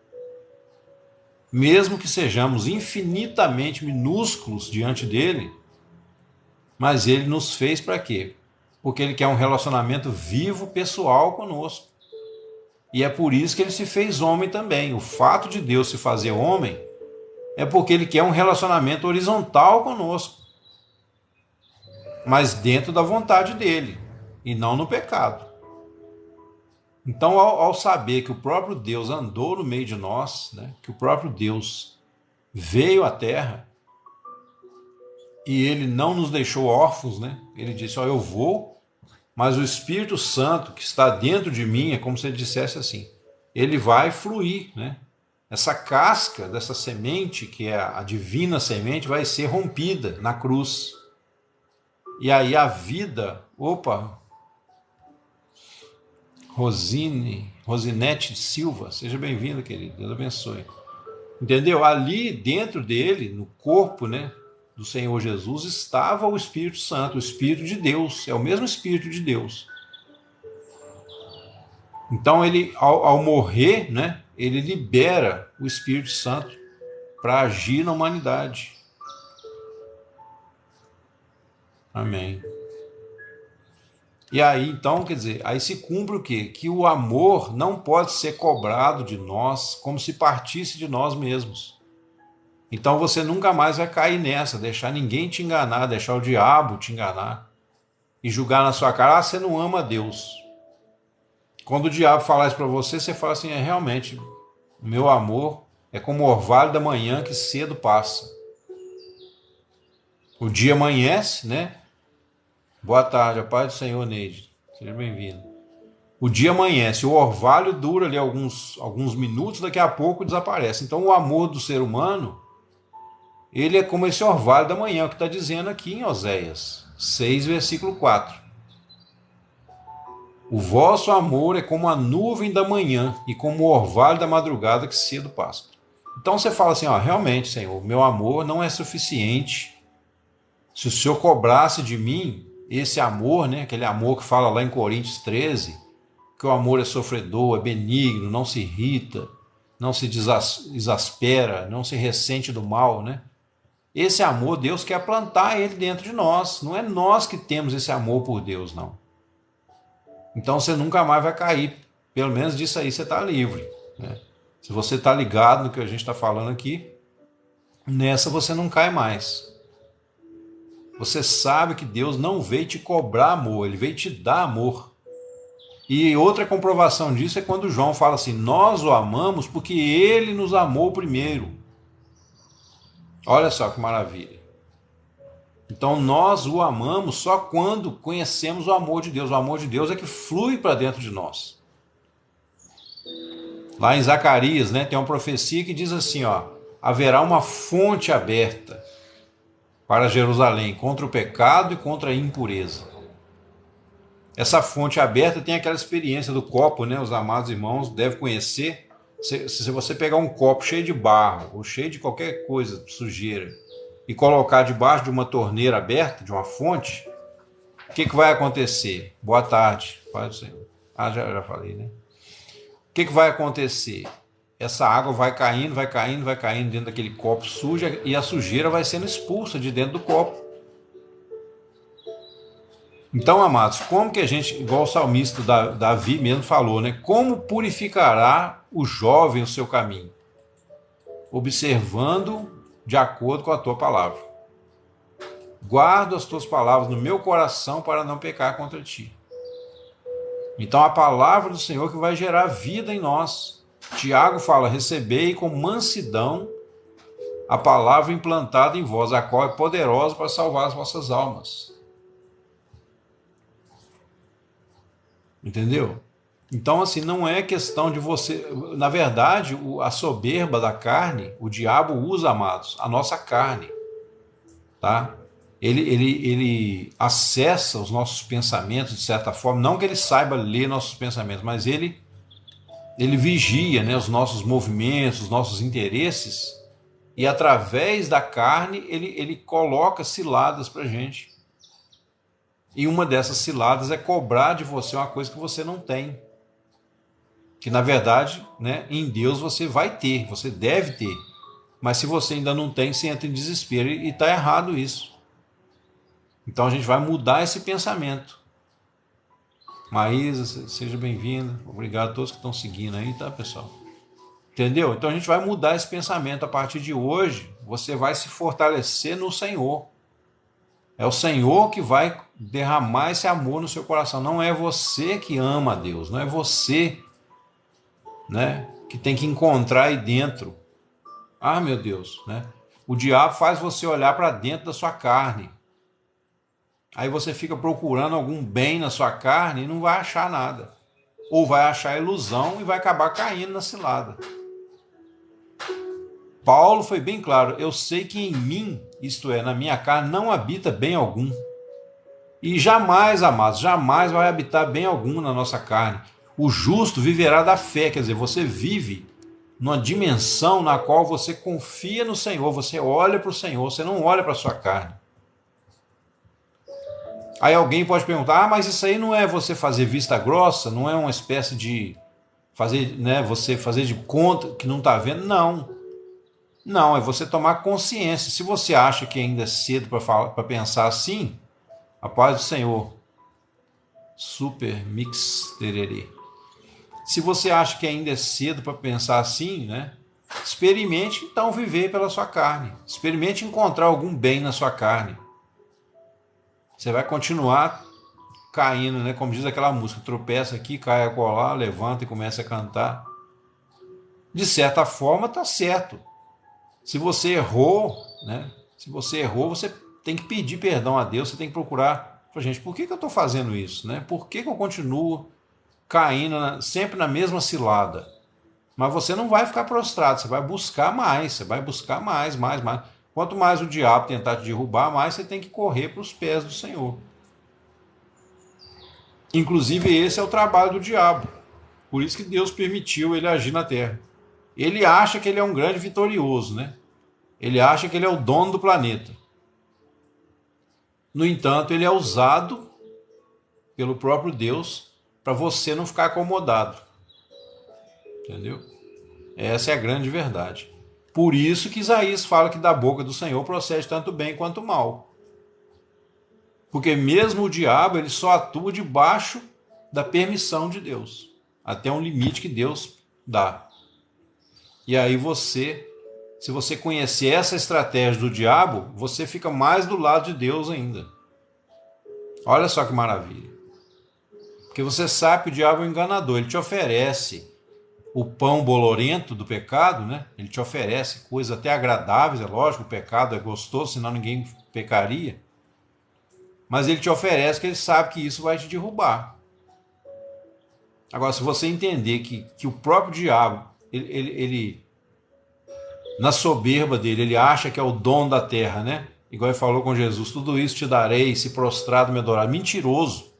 mesmo que sejamos infinitamente minúsculos diante dele, mas ele nos fez para quê? Porque ele quer um relacionamento vivo, pessoal conosco. E é por isso que ele se fez homem também. O fato de Deus se fazer homem é porque ele quer um relacionamento horizontal conosco, mas dentro da vontade dele, e não no pecado. Então, ao saber que o próprio Deus andou no meio de nós, né, que o próprio Deus veio à Terra, e ele não nos deixou órfãos, né? Ele disse, eu vou, mas o Espírito Santo que está dentro de mim, é como se ele dissesse assim, ele vai fluir, né? Essa casca dessa semente, que é a divina semente, vai ser rompida na cruz. E aí a vida, Rosinete Silva, seja bem-vindo, querido, Deus abençoe. Entendeu? Ali dentro dele, no corpo, né, do Senhor Jesus, estava o Espírito Santo, o Espírito de Deus, é o mesmo Espírito de Deus. Então ele, ao morrer, né, ele libera o Espírito Santo para agir na humanidade. Amém. E aí, então, quer dizer, aí se cumpre o quê? Que o amor não pode ser cobrado de nós como se partisse de nós mesmos. Então você nunca mais vai cair nessa, deixar ninguém te enganar, deixar o diabo te enganar e julgar na sua cara, você não ama a Deus. Quando o diabo falar isso para você, você fala assim, realmente, o meu amor é como o orvalho da manhã que cedo passa. O dia amanhece, né? Boa tarde, a paz do Senhor, Neide. Seja bem-vindo. O dia amanhece, o orvalho dura ali alguns minutos, daqui a pouco desaparece. Então o amor do ser humano, ele é como esse orvalho da manhã, o que está dizendo aqui em Oséias 6, versículo 4. O vosso amor é como a nuvem da manhã e como o orvalho da madrugada que cedo passa. Então você fala assim, realmente, Senhor, meu amor não é suficiente. Se o Senhor cobrasse de mim esse amor, né, aquele amor que fala lá em Coríntios 13, que o amor é sofredor, é benigno, não se irrita, não se exaspera, não se ressente do mal, né? Esse amor, Deus quer plantar ele dentro de nós. Não é nós que temos esse amor por Deus, não. Então você nunca mais vai cair. Pelo menos disso aí você está livre, né? Se você está ligado no que a gente está falando aqui, nessa você não cai mais. Você sabe que Deus não veio te cobrar amor, ele veio te dar amor. E outra comprovação disso é quando João fala assim, nós o amamos porque ele nos amou primeiro. Olha só que maravilha. Então nós o amamos só quando conhecemos o amor de Deus. O amor de Deus é que flui para dentro de nós. Lá em Zacarias, né, tem uma profecia que diz assim, haverá uma fonte aberta para Jerusalém contra o pecado e contra a impureza. Essa fonte aberta tem aquela experiência do copo, né? Os amados irmãos devem conhecer. Se você pegar um copo cheio de barro ou cheio de qualquer coisa, sujeira, e colocar debaixo de uma torneira aberta, de uma fonte, o que vai acontecer? Boa tarde, Pai do Senhor. Já falei, né? O que vai acontecer? Essa água vai caindo dentro daquele copo sujo e a sujeira vai sendo expulsa de dentro do copo. Então, amados, como que a gente, igual o salmista Davi mesmo falou, né? Como purificará o jovem o seu caminho? Observando de acordo com a tua palavra. Guardo as tuas palavras no meu coração para não pecar contra ti. Então, a palavra do Senhor que vai gerar vida em nós. Tiago fala, recebei com mansidão a palavra implantada em vós, a qual é poderosa para salvar as vossas almas. Entendeu? Então, assim, não é questão de você... Na verdade, a soberba da carne, o diabo usa, amados, a nossa carne. Tá? Ele acessa os nossos pensamentos, de certa forma. Não que ele saiba ler nossos pensamentos, mas ele vigia, né, os nossos movimentos, os nossos interesses. E através da carne, ele coloca ciladas para a gente. E uma dessas ciladas é cobrar de você uma coisa que você não tem. Que na verdade, né, em Deus você vai ter, você deve ter. Mas se você ainda não tem, você entra em desespero e está errado isso. Então a gente vai mudar esse pensamento. Maísa, seja bem-vinda. Obrigado a todos que estão seguindo aí, tá, pessoal? Entendeu? Então a gente vai mudar esse pensamento. A partir de hoje, você vai se fortalecer no Senhor. É o Senhor que vai derramar esse amor no seu coração. Não é você que ama a Deus. Não é você, né, que tem que encontrar aí dentro. Ah, meu Deus, né? O diabo faz você olhar para dentro da sua carne. Aí você fica procurando algum bem na sua carne e não vai achar nada. Ou vai achar ilusão e vai acabar caindo na cilada. Paulo foi bem claro: eu sei que em mim, isto é, na minha carne, não habita bem algum. E jamais, amados, jamais vai habitar bem algum na nossa carne. O justo viverá da fé, quer dizer, você vive numa dimensão na qual você confia no Senhor, você olha para o Senhor, você não olha para a sua carne. Aí alguém pode perguntar: mas isso aí não é você fazer vista grossa? Não é uma espécie de fazer, né, você fazer de conta que não está vendo? Não. Não, é você tomar consciência. Se você acha que ainda é cedo para pensar assim, a paz do Senhor. Super mix tererê. Se você acha que ainda é cedo para pensar assim, né? Experimente então viver pela sua carne. Experimente encontrar algum bem na sua carne. Você vai continuar caindo, né? Como diz aquela música: tropeça aqui, cai acolá, levanta e começa a cantar. De certa forma, está certo. Se você errou, né? Se você errou, você tem que pedir perdão a Deus. Você tem que procurar, gente, por que eu estou fazendo isso, né? Por que eu continuo caindo sempre na mesma cilada? Mas você não vai ficar prostrado, você vai buscar mais, mais. Quanto mais o diabo tentar te derrubar, mais você tem que correr para os pés do Senhor. Inclusive, esse é o trabalho do diabo. Por isso que Deus permitiu ele agir na terra. Ele acha que ele é um grande vitorioso, né? Ele acha que ele é o dono do planeta. No entanto, ele é usado pelo próprio Deus para você não ficar acomodado. Entendeu? Essa é a grande verdade. Por isso que Isaías fala que da boca do Senhor procede tanto bem quanto mal. Porque mesmo o diabo, ele só atua debaixo da permissão de Deus, até um limite que Deus dá. E aí você, se você conhecer essa estratégia do diabo, você fica mais do lado de Deus ainda. Olha só que maravilha. Porque você sabe que o diabo é um enganador, ele te oferece o pão bolorento do pecado, né? Ele te oferece coisas até agradáveis, é lógico, o pecado é gostoso, senão ninguém pecaria. Mas ele te oferece que ele sabe que isso vai te derrubar. Agora, se você entender que o próprio diabo, ele na soberba dele, ele acha que é o dono da terra, né? Igual ele falou com Jesus: tudo isso te darei, se prostrado me adorar. Mentiroso.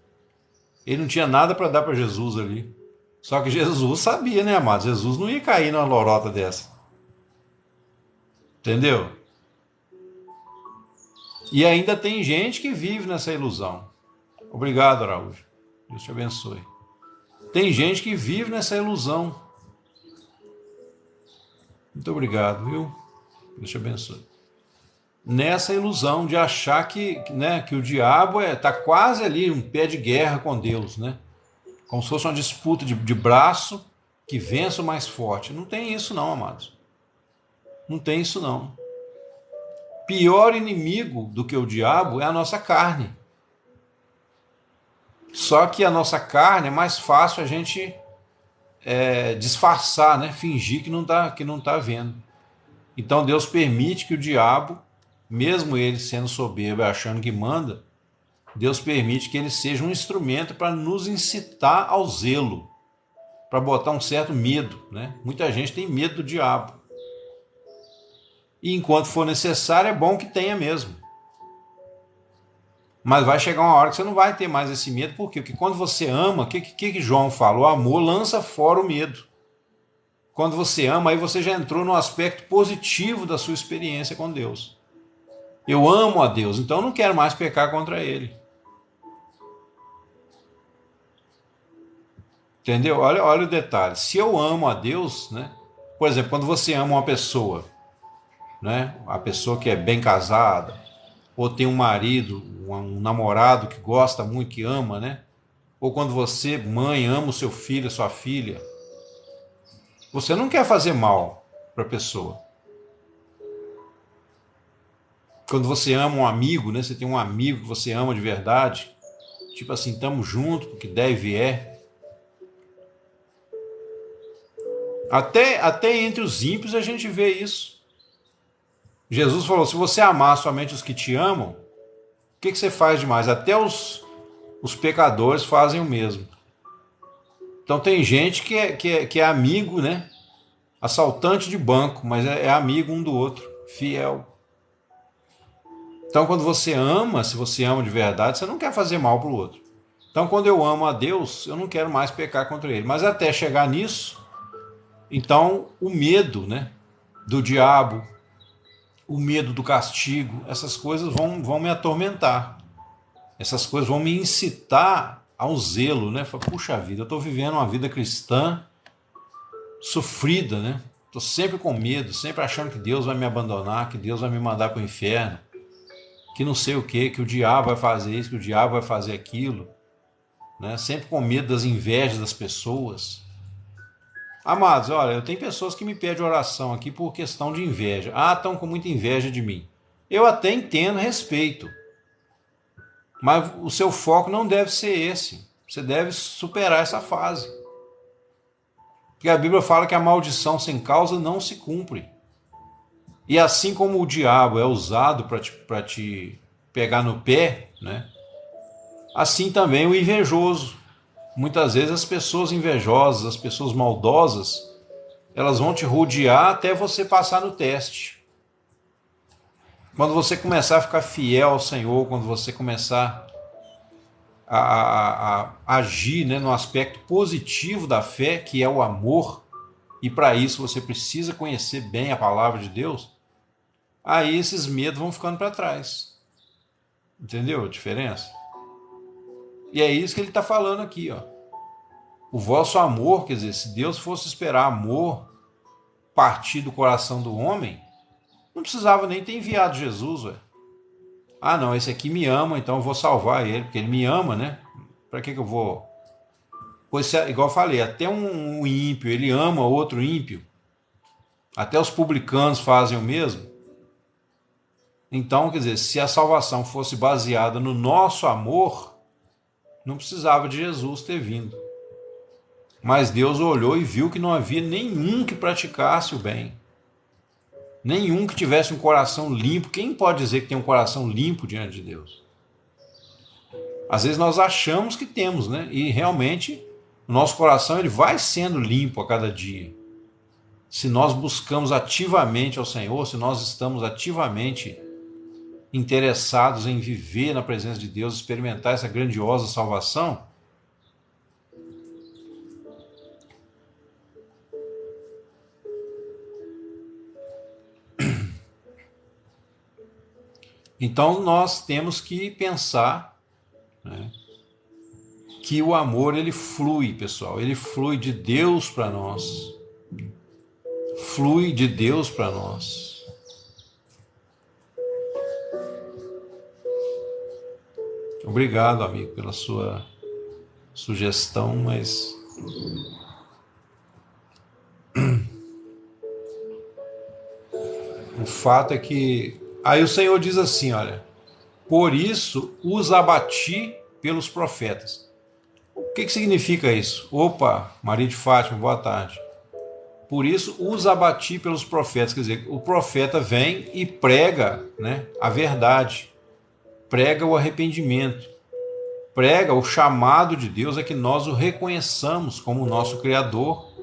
Ele não tinha nada para dar para Jesus ali. Só que Jesus sabia, né, amado? Jesus não ia cair numa lorota dessa. Entendeu? E ainda tem gente que vive nessa ilusão. Obrigado, Araújo. Deus te abençoe. Tem gente que vive nessa ilusão. Muito obrigado, viu? Deus te abençoe. Nessa ilusão de achar que o diabo está quase ali, um pé de guerra com Deus, né? Como se fosse uma disputa de braço que vença o mais forte. Não tem isso não, amados. Não tem isso não. Pior inimigo do que o diabo é a nossa carne. Só que a nossa carne é mais fácil a gente disfarçar, né? Fingir que não tá vendo. Então Deus permite que o diabo, mesmo ele sendo soberbo e achando que manda, Deus permite que ele seja um instrumento para nos incitar ao zelo, para botar um certo medo, né? Muita gente tem medo do diabo. E enquanto for necessário, é bom que tenha mesmo. Mas vai chegar uma hora que você não vai ter mais esse medo. Por quê? Porque quando você ama, o que João fala? O amor lança fora o medo. Quando você ama, aí você já entrou no aspecto positivo da sua experiência com Deus. Eu amo a Deus, então eu não quero mais pecar contra Ele. Entendeu? Olha o detalhe. Se eu amo a Deus, né? Por exemplo, quando você ama uma pessoa, né? A pessoa que é bem casada, ou tem um marido, um namorado que gosta muito, que ama, né? Ou quando você, mãe, ama o seu filho, a sua filha, você não quer fazer mal para a pessoa. Quando você ama um amigo, né? Você tem um amigo que você ama de verdade, tipo assim, estamos juntos, porque deve é. Até entre os ímpios a gente vê isso. Jesus falou, se você amar somente os que te amam, o que você faz demais? Até os pecadores fazem o mesmo. Então tem gente que é amigo, né? Assaltante de banco, mas é amigo um do outro, fiel. Então quando você ama, se você ama de verdade, você não quer fazer mal para o outro. Então quando eu amo a Deus, eu não quero mais pecar contra Ele. Mas até chegar nisso, então o medo, né? Do diabo, o medo do castigo, essas coisas vão me atormentar. Essas coisas vão me incitar ao zelo, né? Puxa vida, eu estou vivendo uma vida cristã sofrida, né? Estou sempre com medo, sempre achando que Deus vai me abandonar, que Deus vai me mandar para o inferno, que não sei o que o diabo vai fazer isso, que o diabo vai fazer aquilo, né? Sempre com medo das invejas das pessoas. Amados, olha, eu tenho pessoas que me pedem oração aqui por questão de inveja. Ah, estão com muita inveja de mim. Eu até entendo, respeito. Mas o seu foco não deve ser esse. Você deve superar essa fase. Porque a Bíblia fala que a maldição sem causa não se cumpre. E assim como o diabo é usado para te pegar no pé, né? Assim também o invejoso. Muitas vezes as pessoas invejosas, as pessoas maldosas, elas vão te rodear até você passar no teste. Quando você começar a ficar fiel ao Senhor, quando você começar a agir, né, no aspecto positivo da fé, que é o amor, e para isso você precisa conhecer bem a palavra de Deus, aí esses medos vão ficando para trás. Entendeu a diferença? E é isso que ele está falando aqui, ó. O vosso amor, quer dizer, se Deus fosse esperar amor partir do coração do homem, não precisava nem ter enviado Jesus, ué. Ah, não, esse aqui me ama, então eu vou salvar ele, porque ele me ama, né? Para que eu vou... Pois, igual eu falei, até um ímpio, ele ama outro ímpio. Até os publicanos fazem o mesmo. Então, quer dizer, se a salvação fosse baseada no nosso amor, não precisava de Jesus ter vindo. Mas Deus olhou e viu que não havia nenhum que praticasse o bem. Nenhum que tivesse um coração limpo. Quem pode dizer que tem um coração limpo diante de Deus? Às vezes nós achamos que temos, né? E realmente o nosso coração ele vai sendo limpo a cada dia. Se nós buscamos ativamente ao Senhor, se nós estamos ativamente interessados em viver na presença de Deus, experimentar essa grandiosa salvação, então nós temos que pensar, né, que o amor ele flui, pessoal, ele flui de Deus para nós. Flui de Deus para nós. Obrigado, amigo, pela sua sugestão, mas o fato é que aí o Senhor diz assim, olha, por isso os abati pelos profetas. O que significa isso? Opa, Maria de Fátima, boa tarde. Por isso os abati pelos profetas, quer dizer, o profeta vem e prega, né, a verdade, prega o arrependimento, prega o chamado de Deus a que nós o reconheçamos como nosso Criador,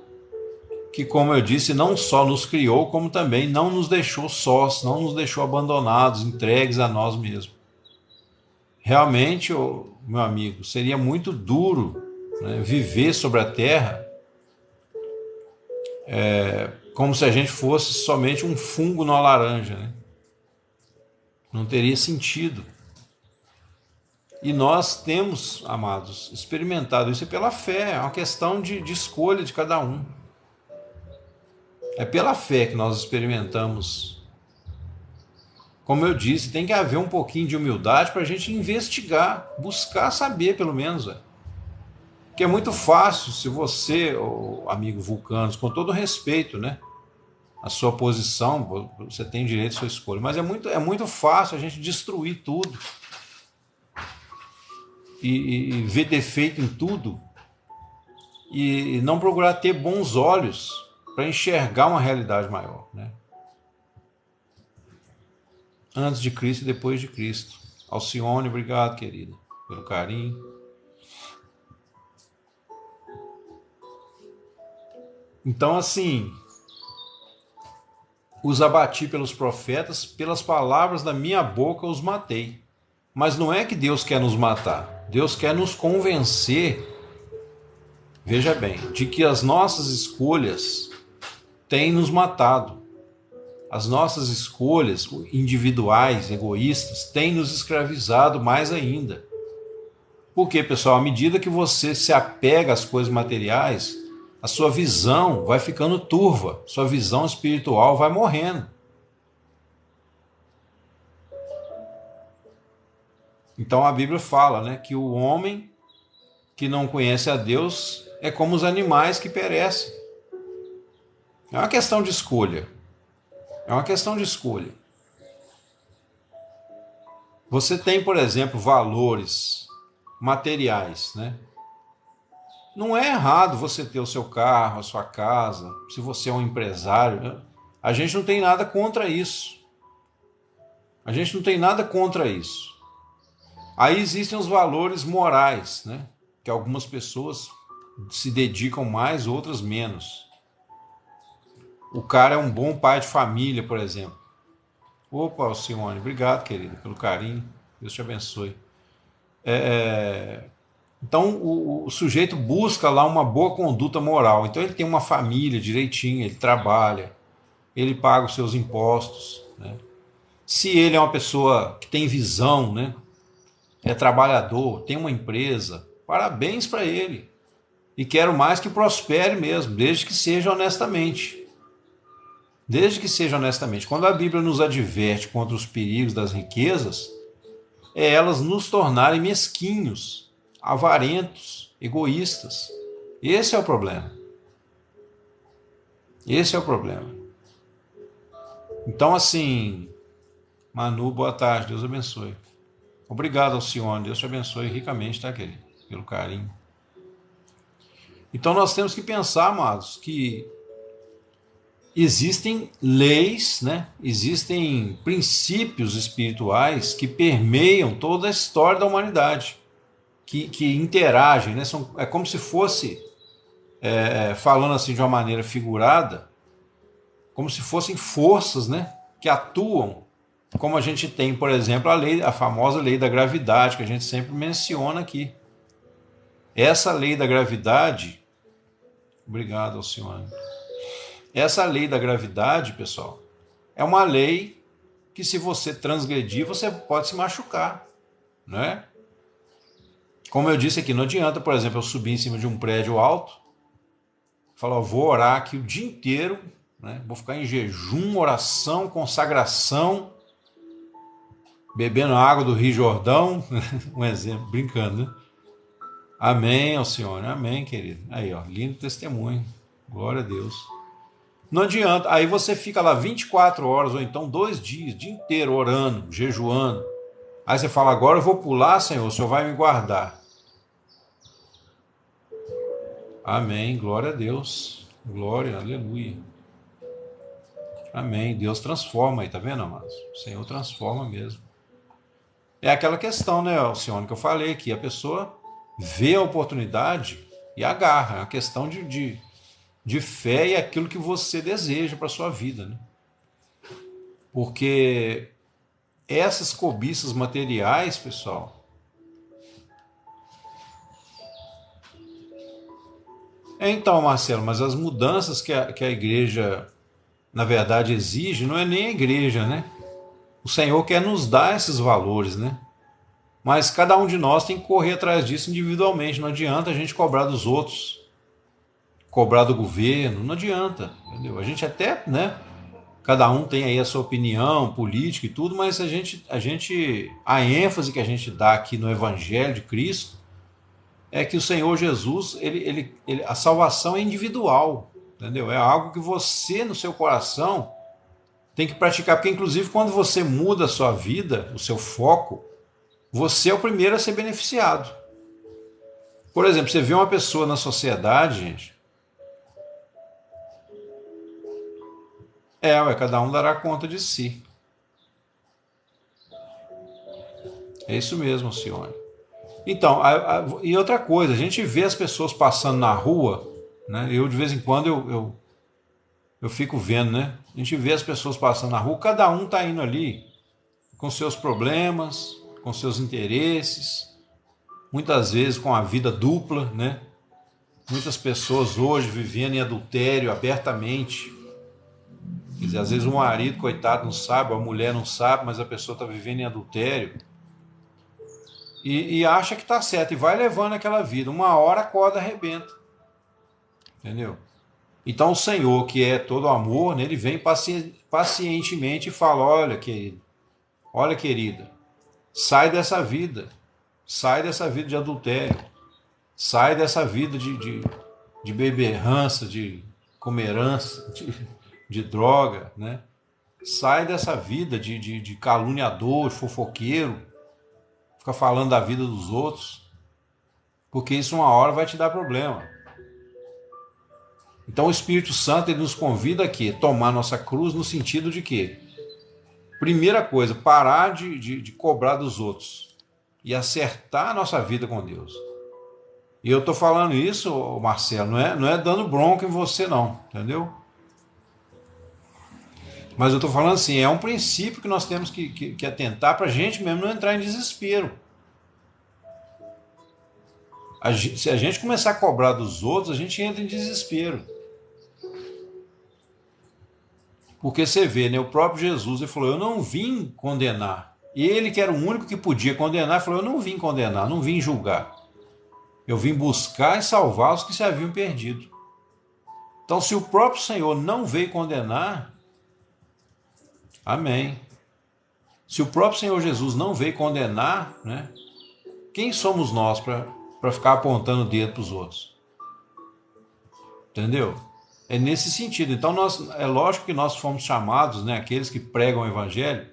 que, como eu disse, não só nos criou, como também não nos deixou sós, não nos deixou abandonados, entregues a nós mesmos. Realmente, meu amigo, seria muito duro, né, viver sobre a terra como se a gente fosse somente um fungo numa laranja, né? Não teria sentido. E nós temos, amados, experimentado isso pela fé, é uma questão de escolha de cada um. É pela fé que nós experimentamos como eu disse, tem que haver um pouquinho de humildade para a gente investigar, buscar saber pelo menos. Porque é muito fácil se você, amigo Vulcanos, com todo respeito, né? A sua posição, você tem direito à sua escolha, mas é muito fácil a gente destruir tudo e ver defeito em tudo e não procurar ter bons olhos para enxergar uma realidade maior, né? Antes de Cristo e depois de Cristo. Alcione, obrigado, querida, pelo carinho. Então, assim, os abati pelos profetas, pelas palavras da minha boca os matei. Mas não é que Deus quer nos matar. Deus quer nos convencer, veja bem, de que as nossas escolhas têm nos matado. As nossas escolhas individuais, egoístas, têm nos escravizado mais ainda. Porque, pessoal, à medida que você se apega às coisas materiais, a sua visão vai ficando turva, sua visão espiritual vai morrendo. Então a Bíblia fala, né, que o homem que não conhece a Deus é como os animais que perecem. É uma questão de escolha. É uma questão de escolha. Você tem, por exemplo, valores materiais, né? Não é errado você ter o seu carro, a sua casa, se você é um empresário, né? A gente não tem nada contra isso. A gente não tem nada contra isso. Aí existem os valores morais, né? Que algumas pessoas se dedicam mais, outras menos. O cara é um bom pai de família, por exemplo. Opa, Alcione, obrigado, querido, pelo carinho. Deus te abençoe. Então, o sujeito busca lá uma boa conduta moral. Então, ele tem uma família direitinho, ele trabalha, ele paga os seus impostos, né? Se ele é uma pessoa que tem visão, né? É trabalhador, tem uma empresa, parabéns para ele. E quero mais que prospere mesmo, desde que seja honestamente. Desde que seja honestamente. Quando a Bíblia nos adverte contra os perigos das riquezas, é elas nos tornarem mesquinhos, avarentos, egoístas. Esse é o problema. Esse é o problema. Então, assim, Manu, boa tarde, Deus abençoe. Obrigado, Alcione, Deus te abençoe ricamente, tá, querido? Pelo carinho. Então, nós temos que pensar, amados, que existem leis, né? Existem princípios espirituais que permeiam toda a história da humanidade, que interagem, né? É como se fosse, falando assim de uma maneira figurada, como se fossem forças, né? Que atuam, como a gente tem, por exemplo, a famosa lei da gravidade, que a gente sempre menciona aqui. Essa lei da gravidade, obrigado, Alcione. Essa lei da gravidade, pessoal, é uma lei que, se você transgredir, você pode se machucar, né? Como eu disse aqui, não adianta, por exemplo, eu subir em cima de um prédio alto, falar, vou orar aqui o dia inteiro, né? Vou ficar em jejum, oração, consagração, bebendo água do Rio Jordão, um exemplo, brincando, né? Amém, Alcione, amém, querido. Aí, ó, lindo testemunho, glória a Deus. Não adianta, aí você fica lá 24 horas, ou então 2 dias, dia inteiro orando, jejuando. Aí você fala, agora eu vou pular, Senhor, o Senhor vai me guardar. Amém, glória a Deus, glória, aleluia. Amém, Deus transforma aí, tá vendo, amados? O Senhor transforma mesmo. É aquela questão, né, Alcione, que eu falei aqui, a pessoa vê a oportunidade e agarra, é uma questão de fé e aquilo que você deseja para a sua vida, né? Porque essas cobiças materiais, pessoal, então, Marcelo, mas as mudanças que a igreja, na verdade, exige, não é nem a igreja, né? O Senhor quer nos dar esses valores, né? Mas cada um de nós tem que correr atrás disso individualmente, não adianta a gente cobrar dos outros, cobrar do governo, não adianta, entendeu? A gente até, né? Cada um tem aí a sua opinião política e tudo, mas a ênfase que a gente dá aqui no Evangelho de Cristo é que o Senhor Jesus, a salvação é individual, entendeu? É algo que você, no seu coração, tem que praticar, porque inclusive quando você muda a sua vida, o seu foco, você é o primeiro a ser beneficiado. Por exemplo, você vê uma pessoa na sociedade, gente, cada um dará conta de si. É isso mesmo, senhor. Então, e outra coisa, a gente vê as pessoas passando na rua, né? Eu de vez em quando eu fico vendo, né? A gente vê as pessoas passando na rua, cada um está indo ali com seus problemas, com seus interesses, muitas vezes com a vida dupla, né? Muitas pessoas hoje vivendo em adultério abertamente. Quer dizer, às vezes o marido, coitado, não sabe, a mulher não sabe, mas a pessoa está vivendo em adultério. E acha que está certo, e vai levando aquela vida. Uma hora a corda arrebenta. Entendeu? Então o Senhor, que é todo amor, né, ele vem pacientemente e fala: olha, querido, olha, querida, sai dessa vida de adultério, sai dessa vida de beberrança, de comerança, de droga, né? Sai dessa vida de caluniador, fofoqueiro, fica falando da vida dos outros, porque isso uma hora vai te dar problema. Então o Espírito Santo ele nos convida aqui a tomar nossa cruz no sentido de que, primeira coisa, parar de cobrar dos outros e acertar a nossa vida com Deus. E eu estou falando isso, Marcelo, não é dando bronca em você não, entendeu? Mas eu estou falando assim, é um princípio que nós temos que atentar para a gente mesmo não entrar em desespero. Se a gente começar a cobrar dos outros, a gente entra em desespero. Porque você vê, né, o próprio Jesus ele falou: eu não vim condenar. E ele, que era o único que podia condenar, falou: eu não vim condenar, não vim julgar. Eu vim buscar e salvar os que se haviam perdido. Então, se o próprio Senhor não veio condenar, amém. Se o próprio Senhor Jesus não veio condenar, né, quem somos nós para ficar apontando o dedo para os outros? Entendeu? É nesse sentido. Então, é lógico que nós fomos chamados, né, aqueles que pregam o Evangelho,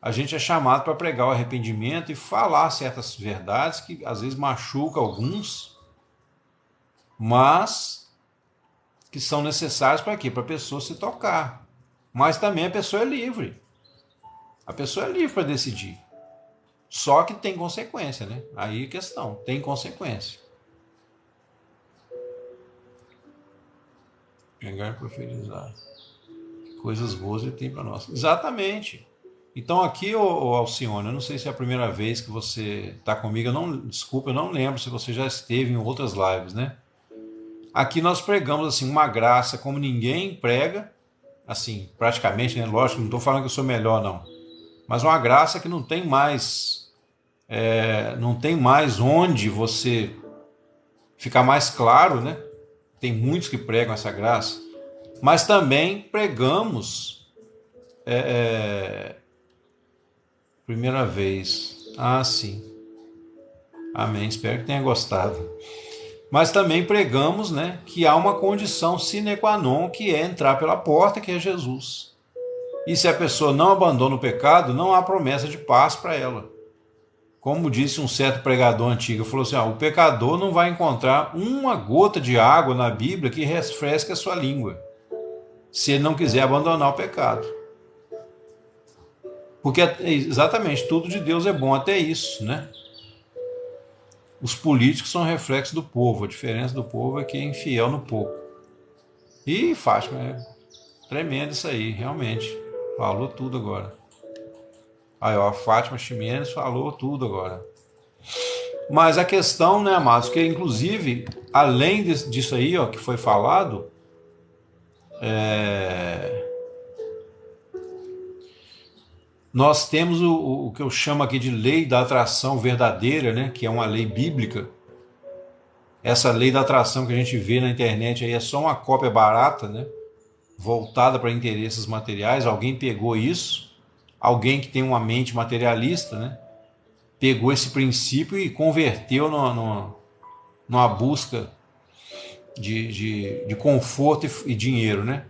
a gente é chamado para pregar o arrependimento e falar certas verdades que às vezes machucam alguns, mas que são necessárias para quê? Para a pessoa se tocar. Mas também a pessoa é livre. A pessoa é livre para decidir. Só que tem consequência, né? Aí a questão, tem consequência. Pegar e profetizar. Coisas boas ele tem para nós. Exatamente. Então aqui, Alcione, eu não sei se é a primeira vez que você está comigo, desculpa, eu não lembro se você já esteve em outras lives, né? Aqui nós pregamos assim uma graça como ninguém prega, assim, praticamente, né? Lógico, não estou falando que eu sou melhor, não. Mas uma graça que não tem mais onde você ficar mais claro, né? Tem muitos que pregam essa graça, mas também pregamos primeira vez. Ah, sim. Amém. Espero que tenha gostado. Mas também pregamos, né, que há uma condição sine qua non, que é entrar pela porta, que é Jesus. E se a pessoa não abandona o pecado, não há promessa de paz para ela. Como disse um certo pregador antigo, falou assim: o pecador não vai encontrar uma gota de água na Bíblia que refresque a sua língua, se ele não quiser abandonar o pecado. Porque exatamente tudo de Deus é bom, até isso, né? Os políticos são reflexo do povo, a diferença do povo é que é infiel no pouco. E Fátima, é tremendo isso aí, realmente. Falou tudo agora. Aí, ó, a Fátima Ximenes falou tudo agora. Mas a questão, né, amados, que inclusive, além disso aí, ó, que foi falado, nós temos o que eu chamo aqui de lei da atração verdadeira, né, que é uma lei bíblica. Essa lei da atração que a gente vê na internet aí é só uma cópia barata, né? voltada para interesses materiais, alguém pegou isso, alguém que tem uma mente materialista, né? Pegou esse princípio e converteu numa busca de conforto e dinheiro, né?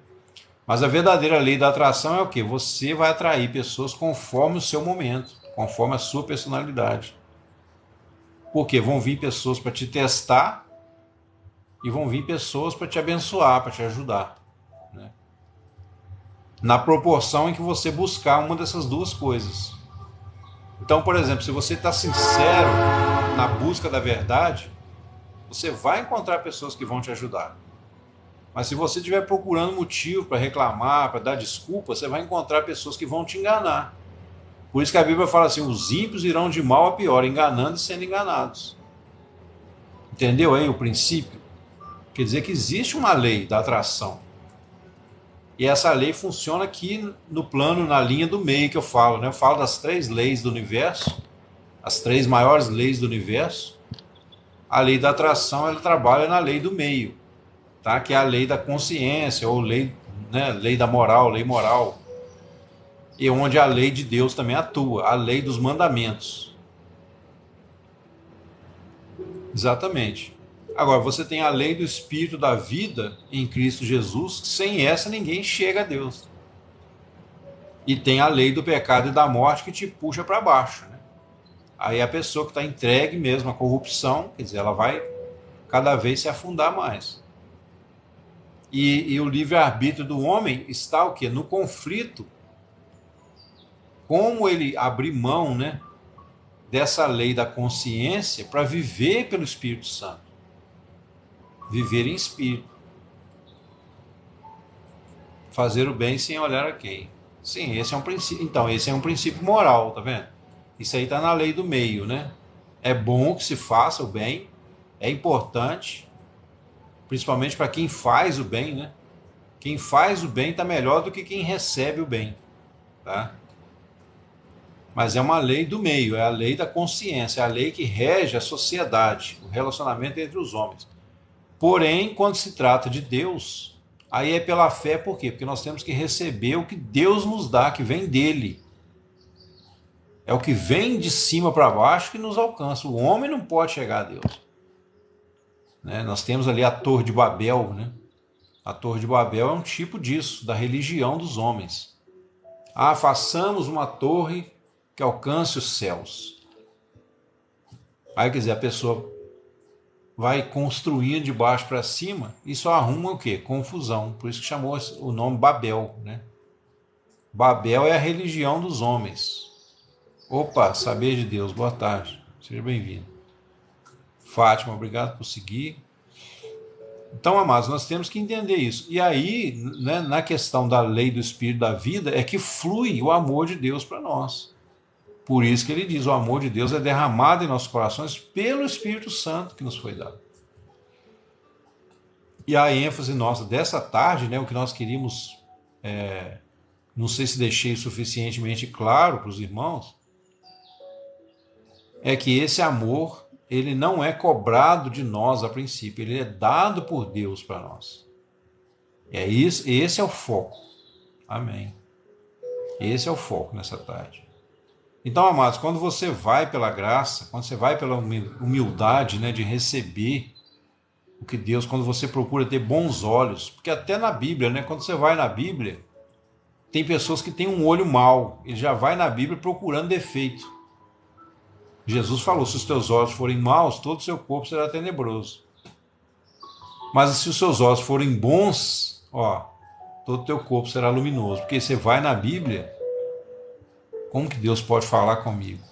Mas a verdadeira lei da atração é o quê? Você vai atrair pessoas conforme o seu momento, conforme a sua personalidade. Porque vão vir pessoas para te testar e vão vir pessoas para te abençoar, para te ajudar, né? Na proporção em que você buscar uma dessas duas coisas. Então, por exemplo, se você está sincero na busca da verdade, você vai encontrar pessoas que vão te ajudar. Mas se você estiver procurando motivo para reclamar, para dar desculpa, você vai encontrar pessoas que vão te enganar. Por isso que a Bíblia fala assim, os ímpios irão de mal a pior, enganando e sendo enganados. Entendeu aí o princípio? Quer dizer que existe uma lei da atração. E essa lei funciona aqui no plano, na linha do meio que eu falo, né? Eu falo das 3 leis do universo, as 3 maiores leis do universo. A lei da atração, ela trabalha na lei do meio, tá? Que é a lei da consciência, ou lei, né? Lei da moral, lei moral. E onde a lei de Deus também atua, a lei dos mandamentos. Exatamente. Agora, você tem a lei do Espírito da vida em Cristo Jesus, que sem essa ninguém chega a Deus. E tem a lei do pecado e da morte que te puxa para baixo, né? Aí a pessoa que está entregue mesmo à corrupção, quer dizer, ela vai cada vez se afundar mais. E o livre-arbítrio do homem está o quê? No conflito. Como ele abrir mão, né, dessa lei da consciência para viver pelo Espírito Santo. Viver em espírito. Fazer o bem sem olhar a quem. Sim, esse é um princípio. Então, esse é um princípio moral, tá vendo? Isso aí está na lei do meio, né? É bom que se faça o bem, é importante, principalmente para quem faz o bem, né? Quem faz o bem está melhor do que quem recebe o bem, tá? Mas é uma lei do meio, é a lei da consciência, é a lei que rege a sociedade, o relacionamento entre os homens. Porém, quando se trata de Deus, aí é pela fé, por quê? Porque nós temos que receber o que Deus nos dá, que vem dele. É o que vem de cima para baixo que nos alcança. O homem não pode chegar a Deus. Né? Nós temos ali a Torre de Babel, né? A Torre de Babel é um tipo disso, da religião dos homens. Ah, façamos uma torre que alcance os céus. Aí, quer dizer, a pessoa vai construindo de baixo para cima e só arruma o quê? Confusão. Por isso que chamou o nome Babel, né? Babel é a religião dos homens. Opa, saber de Deus, boa tarde. Seja bem-vindo. Fátima, obrigado por seguir. Então, amados, nós temos que entender isso. E aí, né, na questão da lei do Espírito da vida, é que flui o amor de Deus para nós. Por isso que ele diz, o amor de Deus é derramado em nossos corações pelo Espírito Santo que nos foi dado. E a ênfase nossa dessa tarde, né, o que nós queríamos, não sei se deixei suficientemente claro para os irmãos, é que esse amor, ele não é cobrado de nós a princípio, ele é dado por Deus para nós. É isso, esse é o foco. Amém. Esse é o foco nessa tarde. Então, amados, quando você vai pela graça, quando você vai pela humildade, né, de receber o que Deus, quando você procura ter bons olhos, porque até na Bíblia, né, quando você vai na Bíblia, tem pessoas que têm um olho mau, ele já vai na Bíblia procurando defeito. Jesus falou, se os teus olhos forem maus, todo o seu corpo será tenebroso. Mas se os seus olhos forem bons, ó, todo o teu corpo será luminoso. Porque você vai na Bíblia, como que Deus pode falar comigo?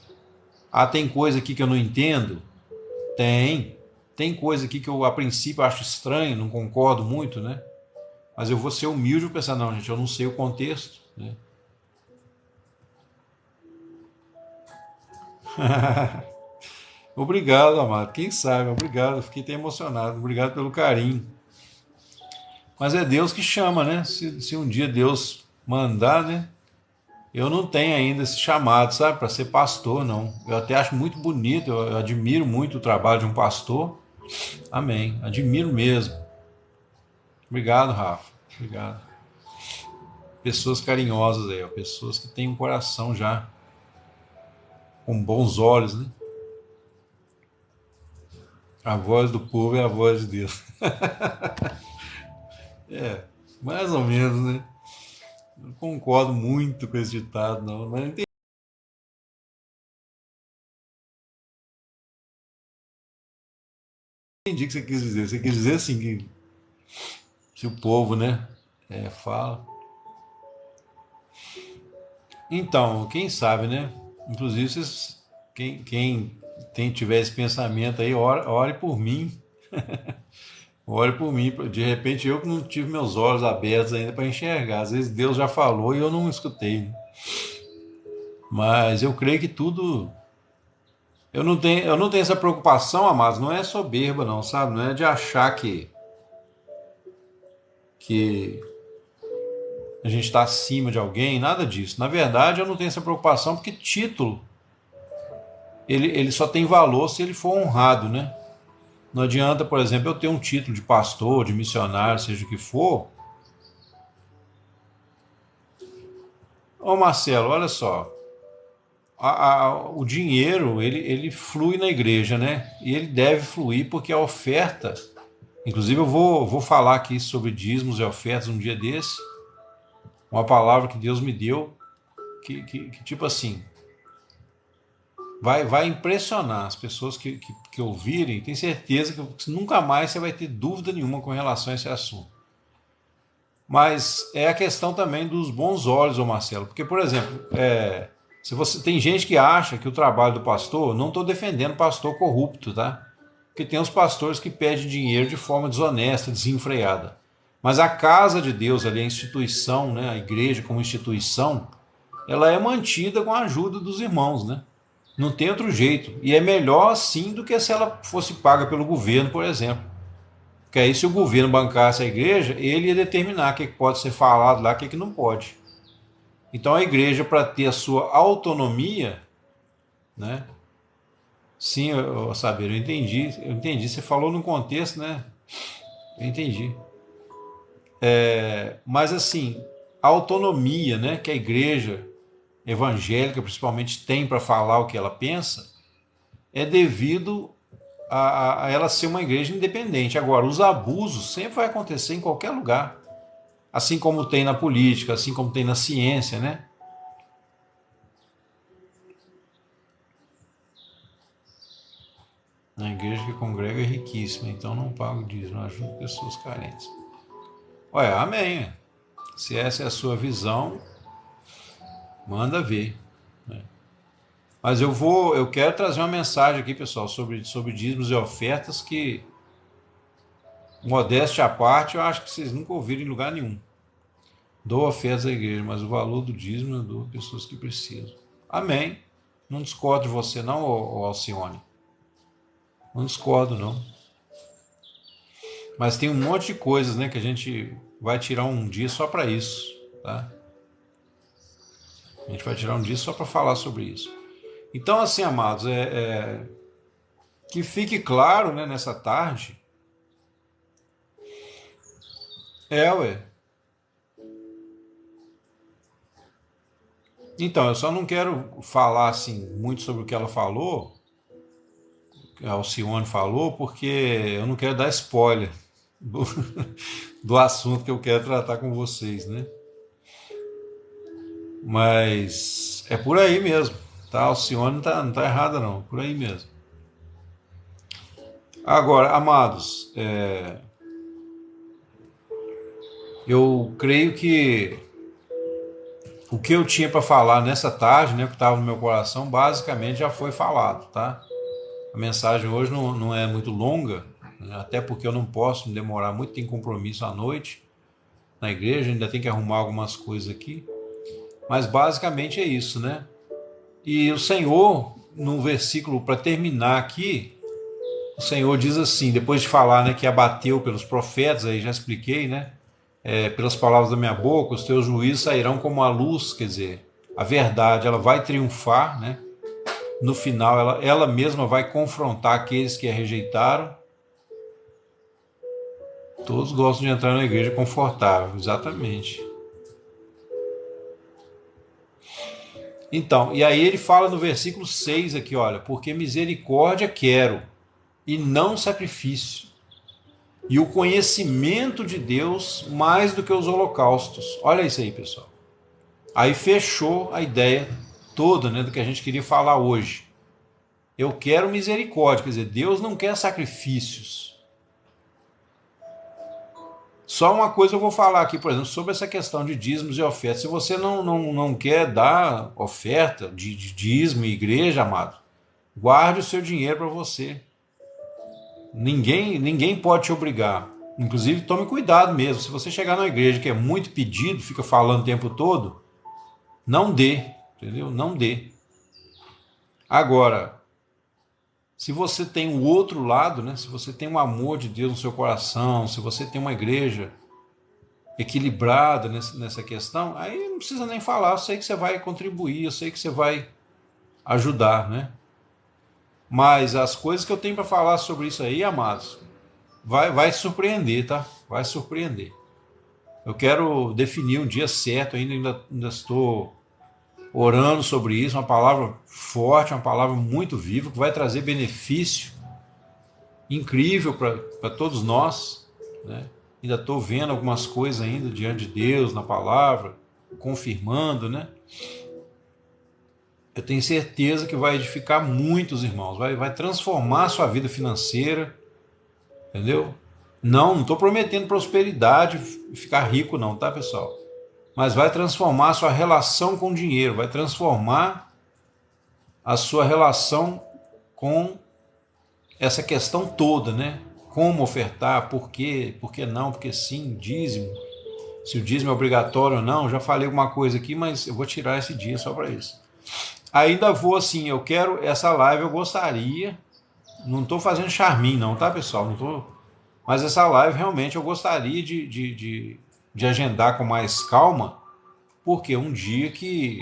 Ah, tem coisa aqui que eu não entendo? Tem coisa aqui que eu, a princípio, acho estranho, não concordo muito, né? Mas eu vou ser humilde e pensar, não, gente, eu não sei o contexto, né? Obrigado, amado. Quem sabe, obrigado. Fiquei até emocionado. Obrigado pelo carinho. Mas é Deus que chama, né? Se um dia Deus mandar, né? Eu não tenho ainda esse chamado, sabe? Para ser pastor, não. Eu até acho muito bonito, eu admiro muito o trabalho de um pastor. Amém. Admiro mesmo. Obrigado, Rafa. Obrigado. pessoas carinhosas aí, ó, pessoas que têm um coração já com bons olhos, né? A voz do povo é a voz de Deus. É, mais ou menos, né? Não concordo muito com esse ditado, não, mas entendi o que você quis dizer. Você quis dizer assim que se o povo, né, fala. Então, quem sabe, né? Inclusive, quem tiver esse pensamento aí, ore por mim. Ore por mim. De repente, eu que não tive meus olhos abertos ainda para enxergar. Às vezes Deus já falou e eu não escutei, né? Mas eu creio que tudo. Eu não tenho essa preocupação, amados. Não é soberba, não, sabe? Não é de achar que a gente está acima de alguém, nada disso. Na verdade, eu não tenho essa preocupação porque título ele só tem valor se ele for honrado, né? Não adianta, por exemplo, eu ter um título de pastor, de missionário, seja o que for. Ô Marcelo, olha só, o dinheiro ele flui na igreja, né? E ele deve fluir porque a oferta, inclusive eu vou falar aqui sobre dízimos e ofertas um dia desse, uma palavra que Deus me deu, que tipo assim, vai impressionar as pessoas que ouvirem. Tem certeza que nunca mais você vai ter dúvida nenhuma com relação a esse assunto. Mas é a questão também dos bons olhos, ô Marcelo. Porque, por exemplo, se você tem gente que acha que o trabalho do pastor, não estou defendendo pastor corrupto, tá? Porque tem os pastores que pedem dinheiro de forma desonesta, desenfreada. Mas a casa de Deus ali, a instituição, né, a igreja como instituição, ela é mantida com a ajuda dos irmãos, né? Não tem outro jeito. E é melhor assim do que se ela fosse paga pelo governo, por exemplo. Porque aí, se o governo bancasse a igreja, ele ia determinar o que pode ser falado lá, o que não pode. Então, a igreja, para ter a sua autonomia, né? Sim, Saber, eu entendi. Você falou no contexto, né? Eu entendi. Mas, assim, a autonomia, né, que a igreja evangélica, principalmente, tem para falar o que ela pensa, é devido a ela ser uma igreja independente. Agora, os abusos sempre vai acontecer em qualquer lugar. Assim como tem na política, assim como tem na ciência, né? A igreja que congrega é riquíssima, então não paga o dízimo, ajuda pessoas carentes. Olha, amém. Se essa é a sua visão, manda ver. Né? Mas eu quero trazer uma mensagem aqui, pessoal, sobre dízimos e ofertas que, modéstia à parte, eu acho que vocês nunca ouviram em lugar nenhum. Dou ofertas à igreja, mas o valor do dízimo eu dou a pessoas que precisam. Amém. Não discordo de você não, Alcione. Não discordo, não. Mas tem um monte de coisas, né, que a gente vai tirar um dia só para isso, tá? A gente vai tirar um dia só para falar sobre isso. Então, assim, amados, que fique claro, né, nessa tarde. Ué. Então, eu só não quero falar, assim, muito sobre o que ela falou, que a Alcione falou, porque eu não quero dar spoiler do, do assunto que eu quero tratar com vocês, né? Mas é por aí mesmo, tá? A Alcione não tá errada, não, por aí mesmo. Agora, amados, eu creio que o que eu tinha para falar nessa tarde, né, que estava no meu coração, basicamente já foi falado, tá? A mensagem hoje não é muito longa, né, até porque eu não posso me demorar muito, tem compromisso à noite na igreja, ainda tem que arrumar algumas coisas aqui, mas basicamente é isso, né? E o Senhor, no versículo, para terminar aqui, o Senhor diz assim, depois de falar, né, que abateu pelos profetas, aí já expliquei, né? Pelas palavras da minha boca, os teus juízos sairão como a luz, quer dizer, a verdade, ela vai triunfar, né? No final, ela mesma vai confrontar aqueles que a rejeitaram. Todos gostam de entrar na igreja confortável, exatamente. Então, e aí ele fala no versículo 6 aqui, olha, porque misericórdia quero e não sacrifício, e o conhecimento de Deus mais do que os holocaustos. Olha isso aí, pessoal. Aí fechou a ideia toda, né, do que a gente queria falar hoje. Eu quero misericórdia, quer dizer, Deus não quer sacrifícios. Só uma coisa eu vou falar aqui, por exemplo, sobre essa questão de dízimos e ofertas. Se você não quer dar oferta de dízimo e igreja, amado, guarde o seu dinheiro para você. Ninguém pode te obrigar. Inclusive, tome cuidado mesmo. Se você chegar na igreja que é muito pedido, fica falando o tempo todo, não dê, entendeu? Não dê. Agora, se você tem o outro lado, né? Se você tem um amor de Deus no seu coração, se você tem uma igreja equilibrada nessa questão, aí não precisa nem falar, eu sei que você vai contribuir, eu sei que você vai ajudar, né? Mas as coisas que eu tenho para falar sobre isso aí, amados, vai surpreender, tá? Vai surpreender. Eu quero definir um dia certo, ainda estou orando sobre isso, uma palavra forte, uma palavra muito viva, que vai trazer benefício incrível para todos nós, né? Ainda estou vendo algumas coisas ainda diante de Deus, na palavra, confirmando, né? Eu tenho certeza que vai edificar muitos irmãos, vai transformar a sua vida financeira, entendeu? Não estou prometendo prosperidade e ficar rico não, tá, pessoal? Mas vai transformar a sua relação com o dinheiro, vai transformar a sua relação com essa questão toda, né? Como ofertar, por quê, por que não, por que sim, dízimo, se o dízimo é obrigatório ou não. Já falei alguma coisa aqui, mas eu vou tirar esse dia só para isso. Ainda vou assim, eu quero essa live, eu gostaria, não estou fazendo charminho não, tá, pessoal? Não tô, mas essa live realmente eu gostaria de agendar com mais calma, porque é um dia que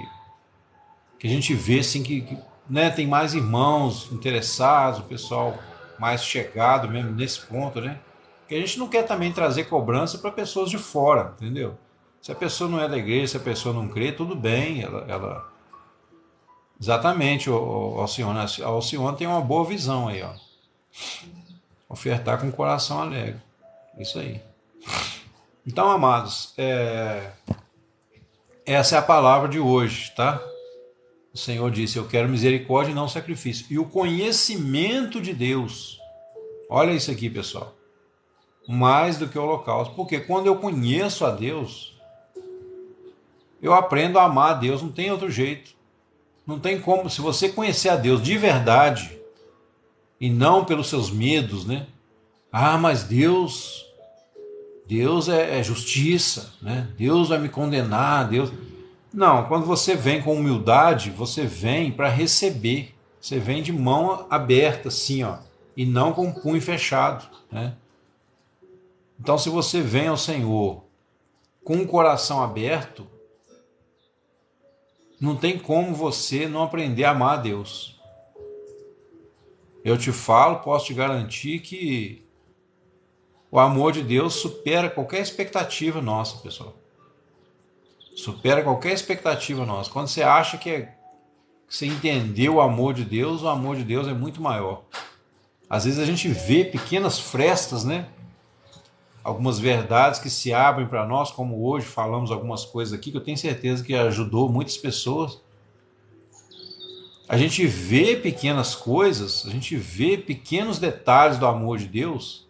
a gente vê assim que, né, tem mais irmãos interessados, o pessoal mais chegado mesmo nesse ponto, né? Que a gente não quer também trazer cobrança para pessoas de fora, entendeu? Se a pessoa não é da igreja, se a pessoa não crê, tudo bem, ela... Exatamente, o Alcione. A Alcione tem uma boa visão aí, ó. Ofertar com o coração alegre. Isso aí. Então, amados, essa é a palavra de hoje, tá? O Senhor disse, eu quero misericórdia e não sacrifício. E o conhecimento de Deus. Olha isso aqui, pessoal. Mais do que o holocausto. Porque quando eu conheço a Deus, eu aprendo a amar a Deus. Não tem outro jeito. Não tem como. Se você conhecer a Deus de verdade, e não pelos seus medos, né? Ah, mas Deus é justiça, né? Deus vai me condenar, Deus... Não, quando você vem com humildade, você vem para receber. Você vem de mão aberta, assim, ó, e não com o punho fechado, né? Então, se você vem ao Senhor com o coração aberto, não tem como você não aprender a amar a Deus. Eu te falo, posso te garantir que o amor de Deus supera qualquer expectativa nossa, pessoal. Supera qualquer expectativa nossa. Quando você acha que você entendeu o amor de Deus é muito maior. Às vezes a gente vê pequenas frestas, né? Algumas verdades que se abrem para nós, como hoje falamos algumas coisas aqui, que eu tenho certeza que ajudou muitas pessoas. A gente vê pequenas coisas, a gente vê pequenos detalhes do amor de Deus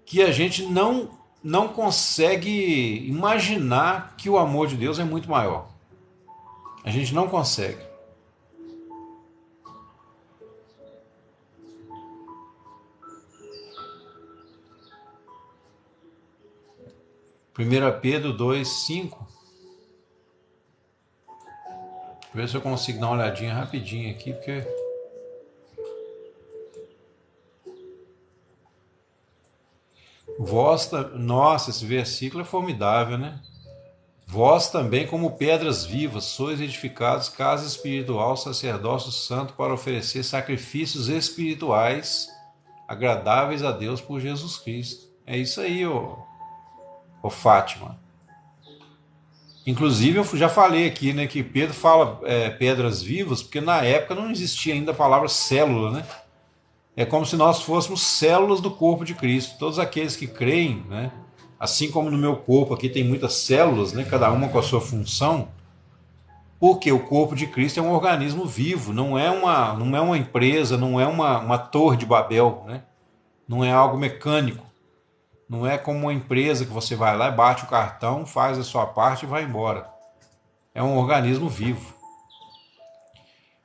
que a gente não consegue imaginar que o amor de Deus é muito maior. A gente não consegue. Primeira Pedro 2:5. Deixa eu ver se eu consigo dar uma olhadinha rapidinho aqui, porque... Nossa, esse versículo é formidável, né? Vós também, como pedras vivas, sois edificados casa espiritual, sacerdócio santo, para oferecer sacrifícios espirituais agradáveis a Deus por Jesus Cristo. É isso aí, ô Fátima. Inclusive, eu já falei aqui, né, que Pedro fala pedras vivas, porque na época não existia ainda a palavra célula, né? É como se nós fôssemos células do corpo de Cristo. Todos aqueles que creem, né? Assim como no meu corpo aqui tem muitas células, né? Cada uma com a sua função, porque o corpo de Cristo é um organismo vivo, não é uma empresa, não é uma torre de Babel, né? Não é algo mecânico. Não é como uma empresa que você vai lá, bate o cartão, faz a sua parte e vai embora. É um organismo vivo.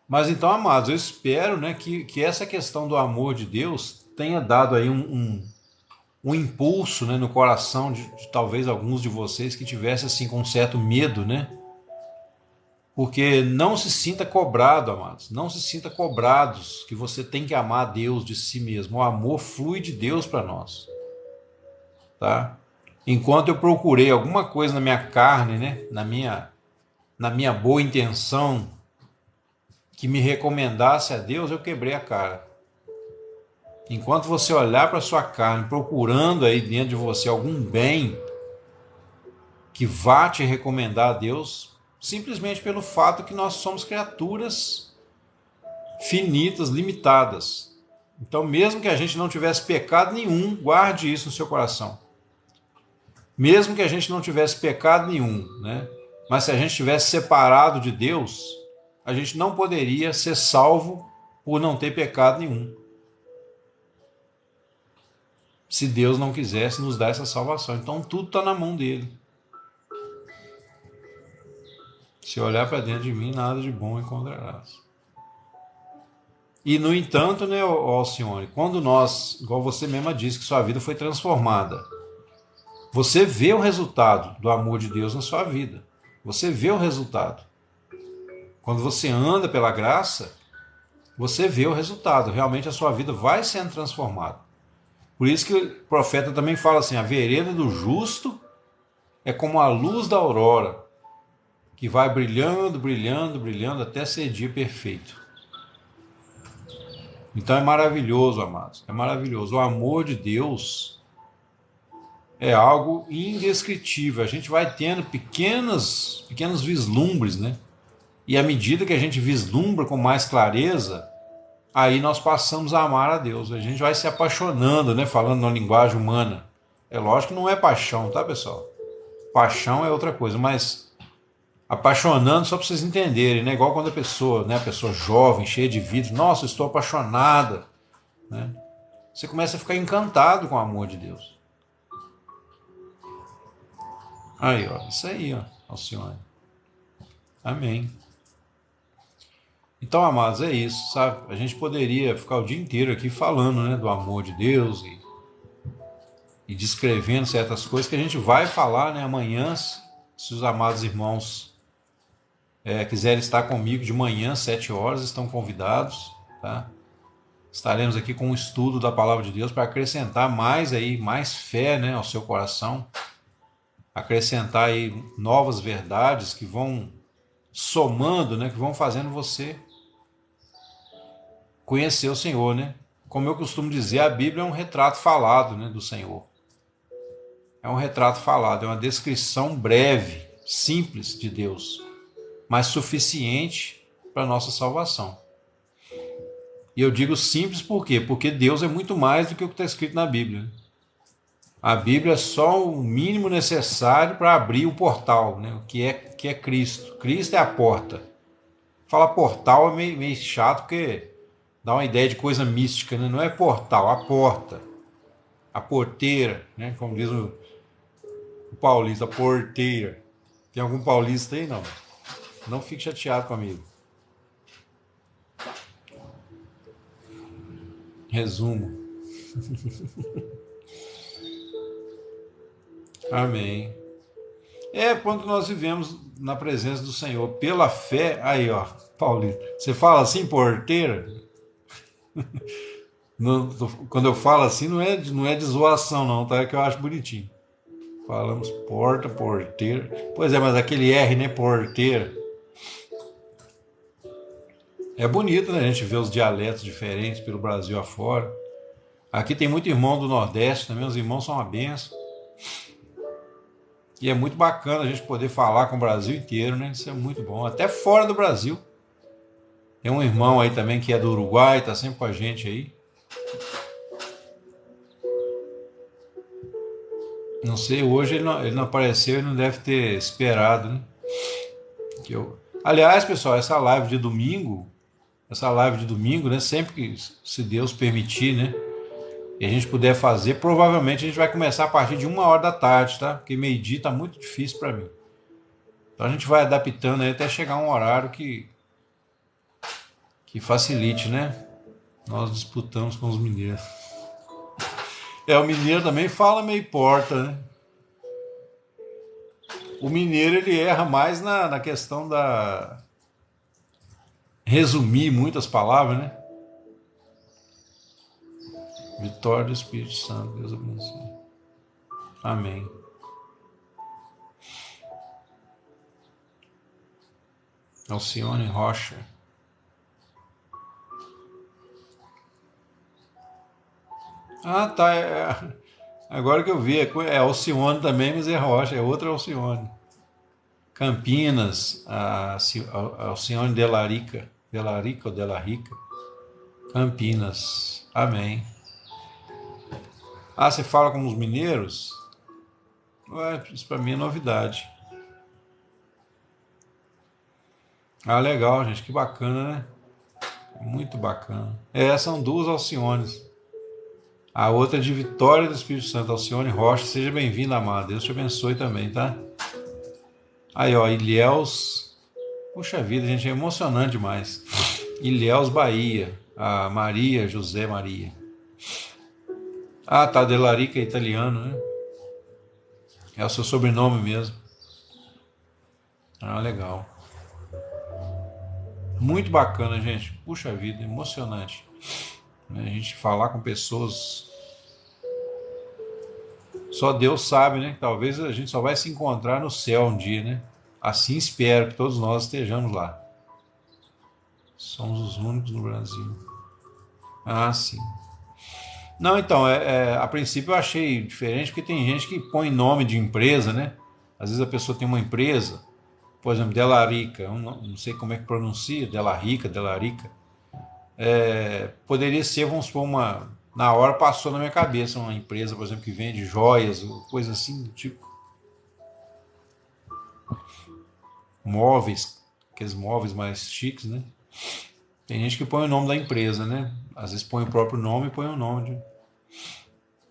Mas então, amados, eu espero, né, que essa questão do amor de Deus tenha dado aí um impulso, né, no coração de talvez alguns de vocês que tivessem assim com um certo medo, né? Porque não se sinta cobrado, amados. Não se sinta cobrados que você tem que amar a Deus de si mesmo. O amor flui de Deus para nós, tá? Enquanto eu procurei alguma coisa na minha carne, né, na minha boa intenção, que me recomendasse a Deus, eu quebrei a cara. Enquanto você olhar para sua carne, procurando aí dentro de você algum bem que vá te recomendar a Deus, simplesmente pelo fato que nós somos criaturas finitas, limitadas. Então, mesmo que a gente não tivesse pecado nenhum, guarde isso no seu coração. Mesmo que a gente não tivesse pecado nenhum, né? Mas se a gente estivesse separado de Deus, a gente não poderia ser salvo por não ter pecado nenhum. Se Deus não quisesse nos dar essa salvação. Então tudo está na mão dele. Se olhar para dentro de mim, nada de bom encontrarás. E no entanto, né, Alcione, quando nós, igual você mesma disse, que sua vida foi transformada, você vê o resultado do amor de Deus na sua vida. Você vê o resultado. Quando você anda pela graça, você vê o resultado. Realmente a sua vida vai sendo transformada. Por isso que o profeta também fala assim, a vereda do justo é como a luz da aurora, que vai brilhando, brilhando, brilhando até ser dia perfeito. Então é maravilhoso, amados. É maravilhoso. O amor de Deus é algo indescritível. A gente vai tendo pequenos vislumbres, né? E à medida que a gente vislumbra com mais clareza, aí nós passamos a amar a Deus. A gente vai se apaixonando, né? Falando na linguagem humana. É lógico que não é paixão, tá, pessoal? Paixão é outra coisa, mas apaixonando só para vocês entenderem, né? Igual quando a pessoa, né? A pessoa jovem, cheia de vida, nossa, estou apaixonada, né? Você começa a ficar encantado com o amor de Deus. Aí, ó, isso aí, ó, Alcione. Amém. Então, amados, é isso, sabe? A gente poderia ficar o dia inteiro aqui falando, né, do amor de Deus e descrevendo certas coisas que a gente vai falar, né, amanhã, se os amados irmãos quiserem estar comigo de manhã, 7 horas, estão convidados, tá? Estaremos aqui com um estudo da Palavra de Deus para acrescentar mais fé, né, ao seu coração, acrescentar aí novas verdades que vão somando, né, que vão fazendo você conhecer o Senhor, né? Como eu costumo dizer, a Bíblia é um retrato falado, né, do Senhor. É um retrato falado, é uma descrição breve, simples de Deus, mas suficiente para a nossa salvação. E eu digo simples por quê? Porque Deus é muito mais do que o que está escrito na Bíblia. A Bíblia é só o mínimo necessário para abrir o portal, né? O que é Cristo. Cristo é a porta. Falar portal é meio chato, porque dá uma ideia de coisa mística, né? Não é portal, a porta. A porteira, né? Como diz o paulista, a porteira. Tem algum paulista aí? Não. Não fique chateado comigo. Resumo. Amém. É quando nós vivemos na presença do Senhor, pela fé. Aí, ó, Paulista. Você fala assim, porteira? Quando eu falo assim, não é de zoação, não, tá? É que eu acho bonitinho. Falamos porta, porteira. Pois é, mas aquele R, né? Porteira. É bonito, né? A gente vê os dialetos diferentes pelo Brasil afora. Aqui tem muito irmão do Nordeste também. Os irmãos são uma benção. E é muito bacana a gente poder falar com o Brasil inteiro, né? Isso é muito bom. Até fora do Brasil. Tem um irmão aí também que é do Uruguai, tá sempre com a gente aí. Não sei, hoje ele não apareceu e não deve ter esperado, né? Aliás, pessoal, essa live de domingo, né? Sempre que, se Deus permitir, né? E a gente puder fazer, provavelmente a gente vai começar a partir de 1 hora da tarde, tá? Porque meio-dia tá muito difícil para mim. Então a gente vai adaptando aí até chegar um horário que facilite, né? Nós disputamos com os mineiros. O mineiro também fala meio porta, né? O mineiro ele erra mais na questão da resumir muitas palavras, né? Vitória do Espírito Santo, Deus abençoe. Amém. Alcione Rocha. Ah, tá. Agora que eu vi, é Alcione também, mas é Rocha, é outra Alcione. Campinas, a Alcione Delarica. Delarica ou Delarica? Campinas. Amém. Ah, você fala como os mineiros? Ué, isso pra mim é novidade. Ah, legal, gente, que bacana, né? Muito bacana. São duas Alciones. A outra é de Vitória do Espírito Santo, Alcione Rocha. Seja bem-vinda, amada. Deus te abençoe também, tá? Aí, ó, Ilhéus. Puxa vida, gente, é emocionante demais. Ilhéus, Bahia. A Maria, José Maria. Ah, tá, Delarica é italiano, né? É o seu sobrenome mesmo. Ah, legal. Muito bacana, gente. Puxa vida, emocionante. A gente falar com pessoas. Só Deus sabe, né? Talvez a gente só vai se encontrar no céu um dia, né? Assim espero que todos nós estejamos lá. Somos os únicos no Brasil. Ah, sim. Não, então, a princípio eu achei diferente porque tem gente que põe nome de empresa, né? Às vezes a pessoa tem uma empresa, por exemplo, Delarica, eu não sei como é que pronuncia, Delarica, Delarica. Poderia ser, vamos supor, na hora passou na minha cabeça uma empresa, por exemplo, que vende joias, coisa assim, tipo móveis, aqueles móveis mais chiques, né? Tem gente que põe o nome da empresa, né? Às vezes põe o próprio nome e põe o nome de...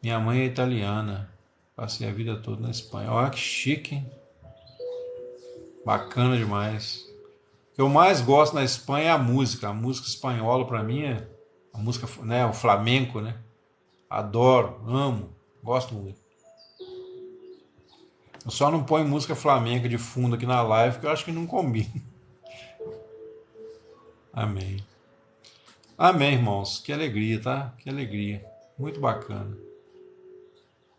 Minha mãe é italiana, passei a vida toda na Espanha. Olha que chique, hein? Bacana demais. O que eu mais gosto na Espanha é a música. A música espanhola para mim é a música, né, o flamenco, né? Adoro, amo, gosto muito. Eu só não ponho música flamenca de fundo aqui na live porque eu acho que não combina. Amém. Amém, irmãos. Que alegria, tá? Que alegria. Muito bacana.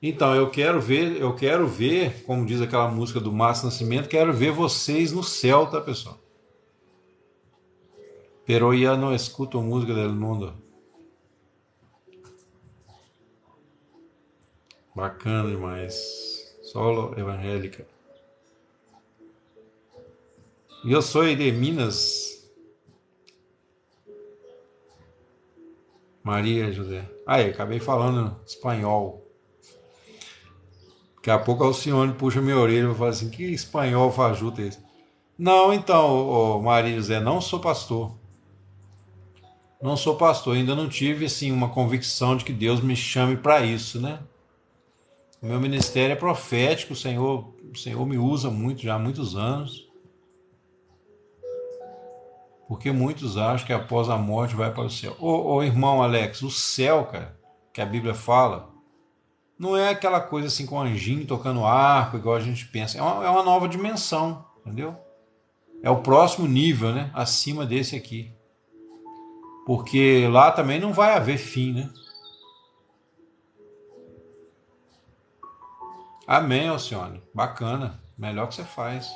Então, eu quero ver, como diz aquela música do Márcio Nascimento, quero ver vocês no céu, tá, pessoal? Pero ya no escuto música del mundo. Bacana demais. Solo evangélica. Eu sou de Minas. Maria José. Aí, acabei falando espanhol. Daqui a pouco a Alcione puxa minha orelha e fala assim: que espanhol fajuto é esse? Não, então, Maria José, não sou pastor. Não sou pastor, ainda não tive assim uma convicção de que Deus me chame para isso, né? O meu ministério é profético, o Senhor me usa muito já há muitos anos. Porque muitos acham que após a morte vai para o céu. Ô irmão Alex, o céu, cara, que a Bíblia fala, não é aquela coisa assim com anjinho tocando arco, igual a gente pensa. É uma nova dimensão, entendeu? É o próximo nível, né? Acima desse aqui. Porque lá também não vai haver fim, né? Amém, Alcione. Bacana. Melhor que você faz.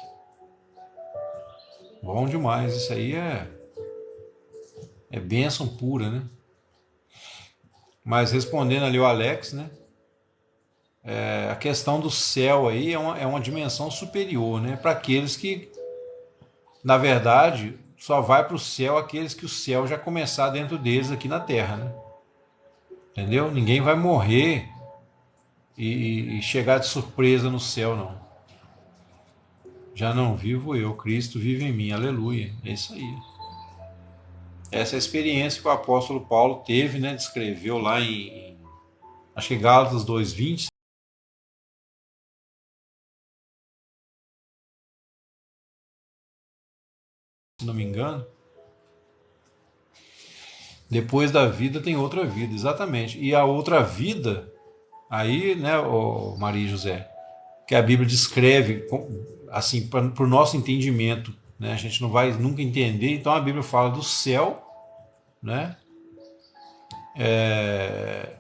Bom demais. Isso aí é bênção pura, né? Mas respondendo ali o Alex, né? a questão do céu aí é uma dimensão superior, né? Para aqueles que, na verdade, só vai para o céu aqueles que o céu já começar dentro deles aqui na terra, né? Entendeu? Ninguém vai morrer e chegar de surpresa no céu, não. Já não vivo eu, Cristo vive em mim, aleluia. É isso aí. Essa é a experiência que o apóstolo Paulo teve, né? Descreveu lá em acho que Gálatas 2:20, se não me engano. Depois da vida tem outra vida, exatamente. E a outra vida, aí, né, Maria José, que a Bíblia descreve, assim, para o nosso entendimento, né, a gente não vai nunca entender, então a Bíblia fala do céu, né?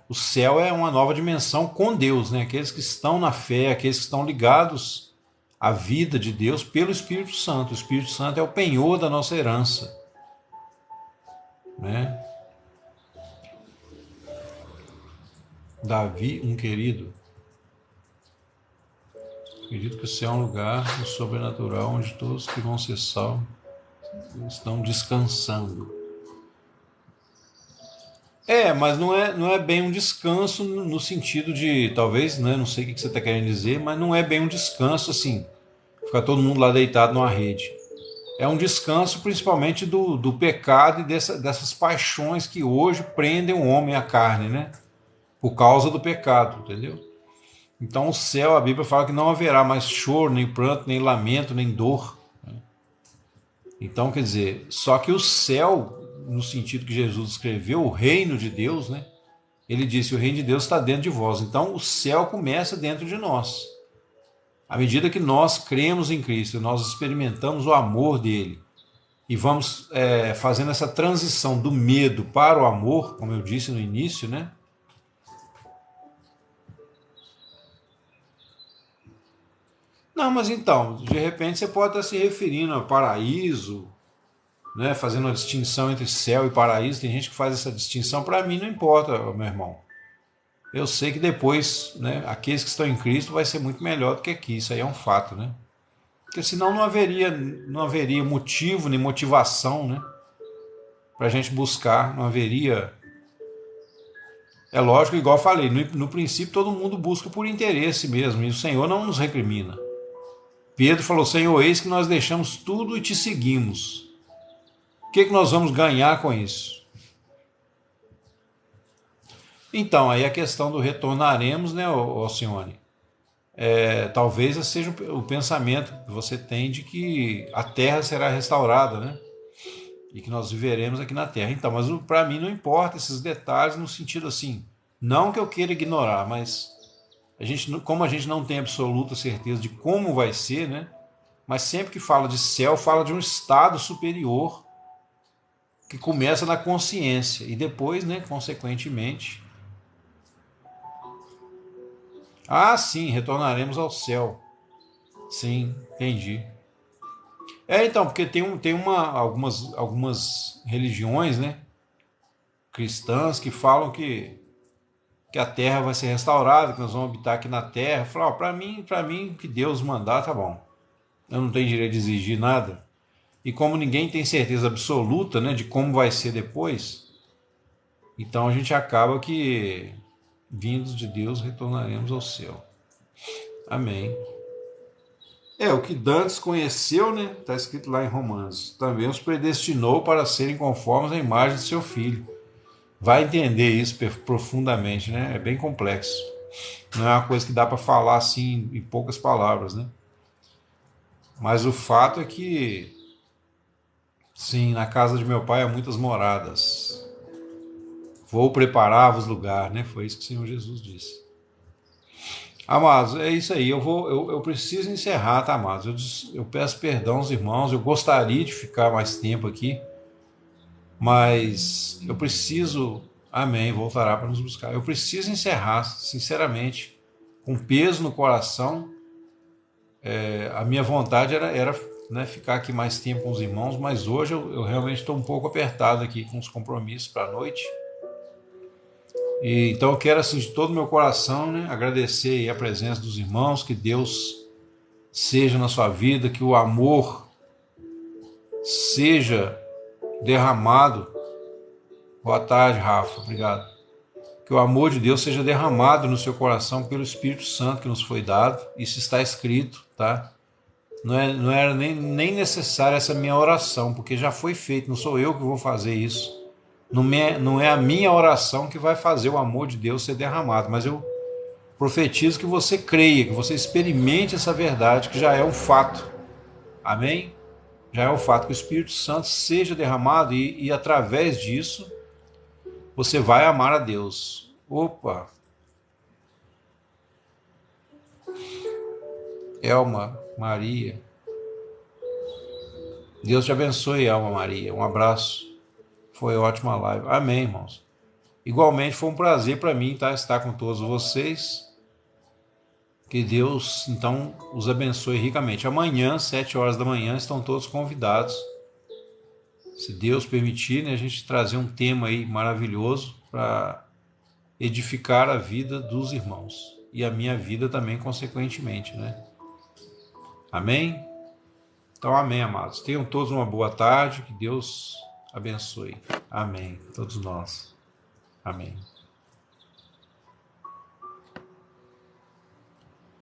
O céu é uma nova dimensão com Deus, né? Aqueles que estão na fé, aqueles que estão ligados à vida de Deus pelo Espírito Santo. O Espírito Santo é o penhor da nossa herança, né? Davi, um querido, acredito que o céu é um lugar do sobrenatural onde todos que vão ser salvos estão descansando. Mas não é bem um descanso no sentido de, talvez, né, não sei o que você está querendo dizer, mas não é bem um descanso assim, ficar todo mundo lá deitado numa rede. É um descanso principalmente do pecado e dessas paixões que hoje prendem o homem à carne, né? Por causa do pecado, entendeu? Então o céu, a Bíblia fala que não haverá mais choro, nem pranto, nem lamento, nem dor. Então, quer dizer, só que o céu, no sentido que Jesus escreveu, o reino de Deus, né? Ele disse: o reino de Deus está dentro de vós. Então, o céu começa dentro de nós. À medida que nós cremos em Cristo, nós experimentamos o amor dele e vamos fazendo essa transição do medo para o amor, como eu disse no início, né? Não, mas então, de repente você pode estar se referindo ao paraíso, né, fazendo uma distinção entre céu e paraíso. Tem gente que faz essa distinção. Para mim não importa, meu irmão. Eu sei que depois, né, aqueles que estão em Cristo vai ser muito melhor do que aqui. Isso aí é um fato, né? Porque senão não haveria motivo nem motivação, né, para a gente buscar. Não haveria. É lógico, igual eu falei, no princípio todo mundo busca por interesse mesmo, e o Senhor não nos recrimina. Pedro falou: Senhor, eis que nós deixamos tudo e te seguimos. O que nós vamos ganhar com isso? Então, aí a questão do retornaremos, né, Alcione? Talvez esse seja o pensamento que você tem de que a terra será restaurada, né? E que nós viveremos aqui na terra. Então, mas para mim não importa esses detalhes no sentido assim, não que eu queira ignorar, mas como a gente não tem absoluta certeza de como vai ser, né? Mas sempre que fala de céu, fala de um estado superior que começa na consciência e depois, né, consequentemente, sim, retornaremos ao céu. Sim, entendi. Então, porque algumas religiões, né, cristãs que falam que a terra vai ser restaurada, que nós vamos habitar aqui na terra. Falar, para mim, que Deus mandar, tá bom. Eu não tenho direito de exigir nada. E como ninguém tem certeza absoluta, né, de como vai ser depois, então a gente acaba que, vindos de Deus, retornaremos ao céu. Amém. O que Dantes conheceu, né? Está escrito lá em Romanos. Também os predestinou para serem conformes à imagem de seu filho. Vai entender isso profundamente, né? É bem complexo. Não é uma coisa que dá para falar assim em poucas palavras, né? Mas o fato é que, sim, na casa de meu pai há muitas moradas. Vou preparar-vos lugar, né? Foi isso que o Senhor Jesus disse. Amados, é isso aí. Eu preciso encerrar, tá, amados? Eu peço perdão aos irmãos. Eu gostaria de ficar mais tempo aqui, mas eu preciso. Amém. Voltará para nos buscar. Eu preciso encerrar, sinceramente, com peso no coração. A minha vontade era né, ficar aqui mais tempo com os irmãos, mas hoje eu realmente estou um pouco apertado aqui com os compromissos para a noite. E então eu quero, assim, de todo o meu coração, né, agradecer aí a presença dos irmãos, que Deus seja na sua vida, que o amor seja derramado. Boa tarde, Rafa, obrigado. Que o amor de Deus seja derramado no seu coração pelo Espírito Santo que nos foi dado. Isso está escrito, tá? Não era nem necessária essa minha oração, porque já foi feito, não sou eu que vou fazer isso. Não é a minha oração que vai fazer o amor de Deus ser derramado, mas eu profetizo que você creia, que você experimente essa verdade, que já é um fato. Amém? Já é um fato que o Espírito Santo seja derramado e através disso você vai amar a Deus. Opa! Elma, Maria. Deus te abençoe, Elma Maria. Um abraço. Foi ótima live. Amém, irmãos. Igualmente foi um prazer para mim, tá, estar com todos vocês. Que Deus, então, os abençoe ricamente. Amanhã, 7 horas da manhã, estão todos convidados. Se Deus permitir, né, a gente trazer um tema aí maravilhoso para edificar a vida dos irmãos. E a minha vida também, consequentemente, né? Amém? Então, amém, amados. Tenham todos uma boa tarde. Que Deus abençoe. Amém. Todos nós. Amém.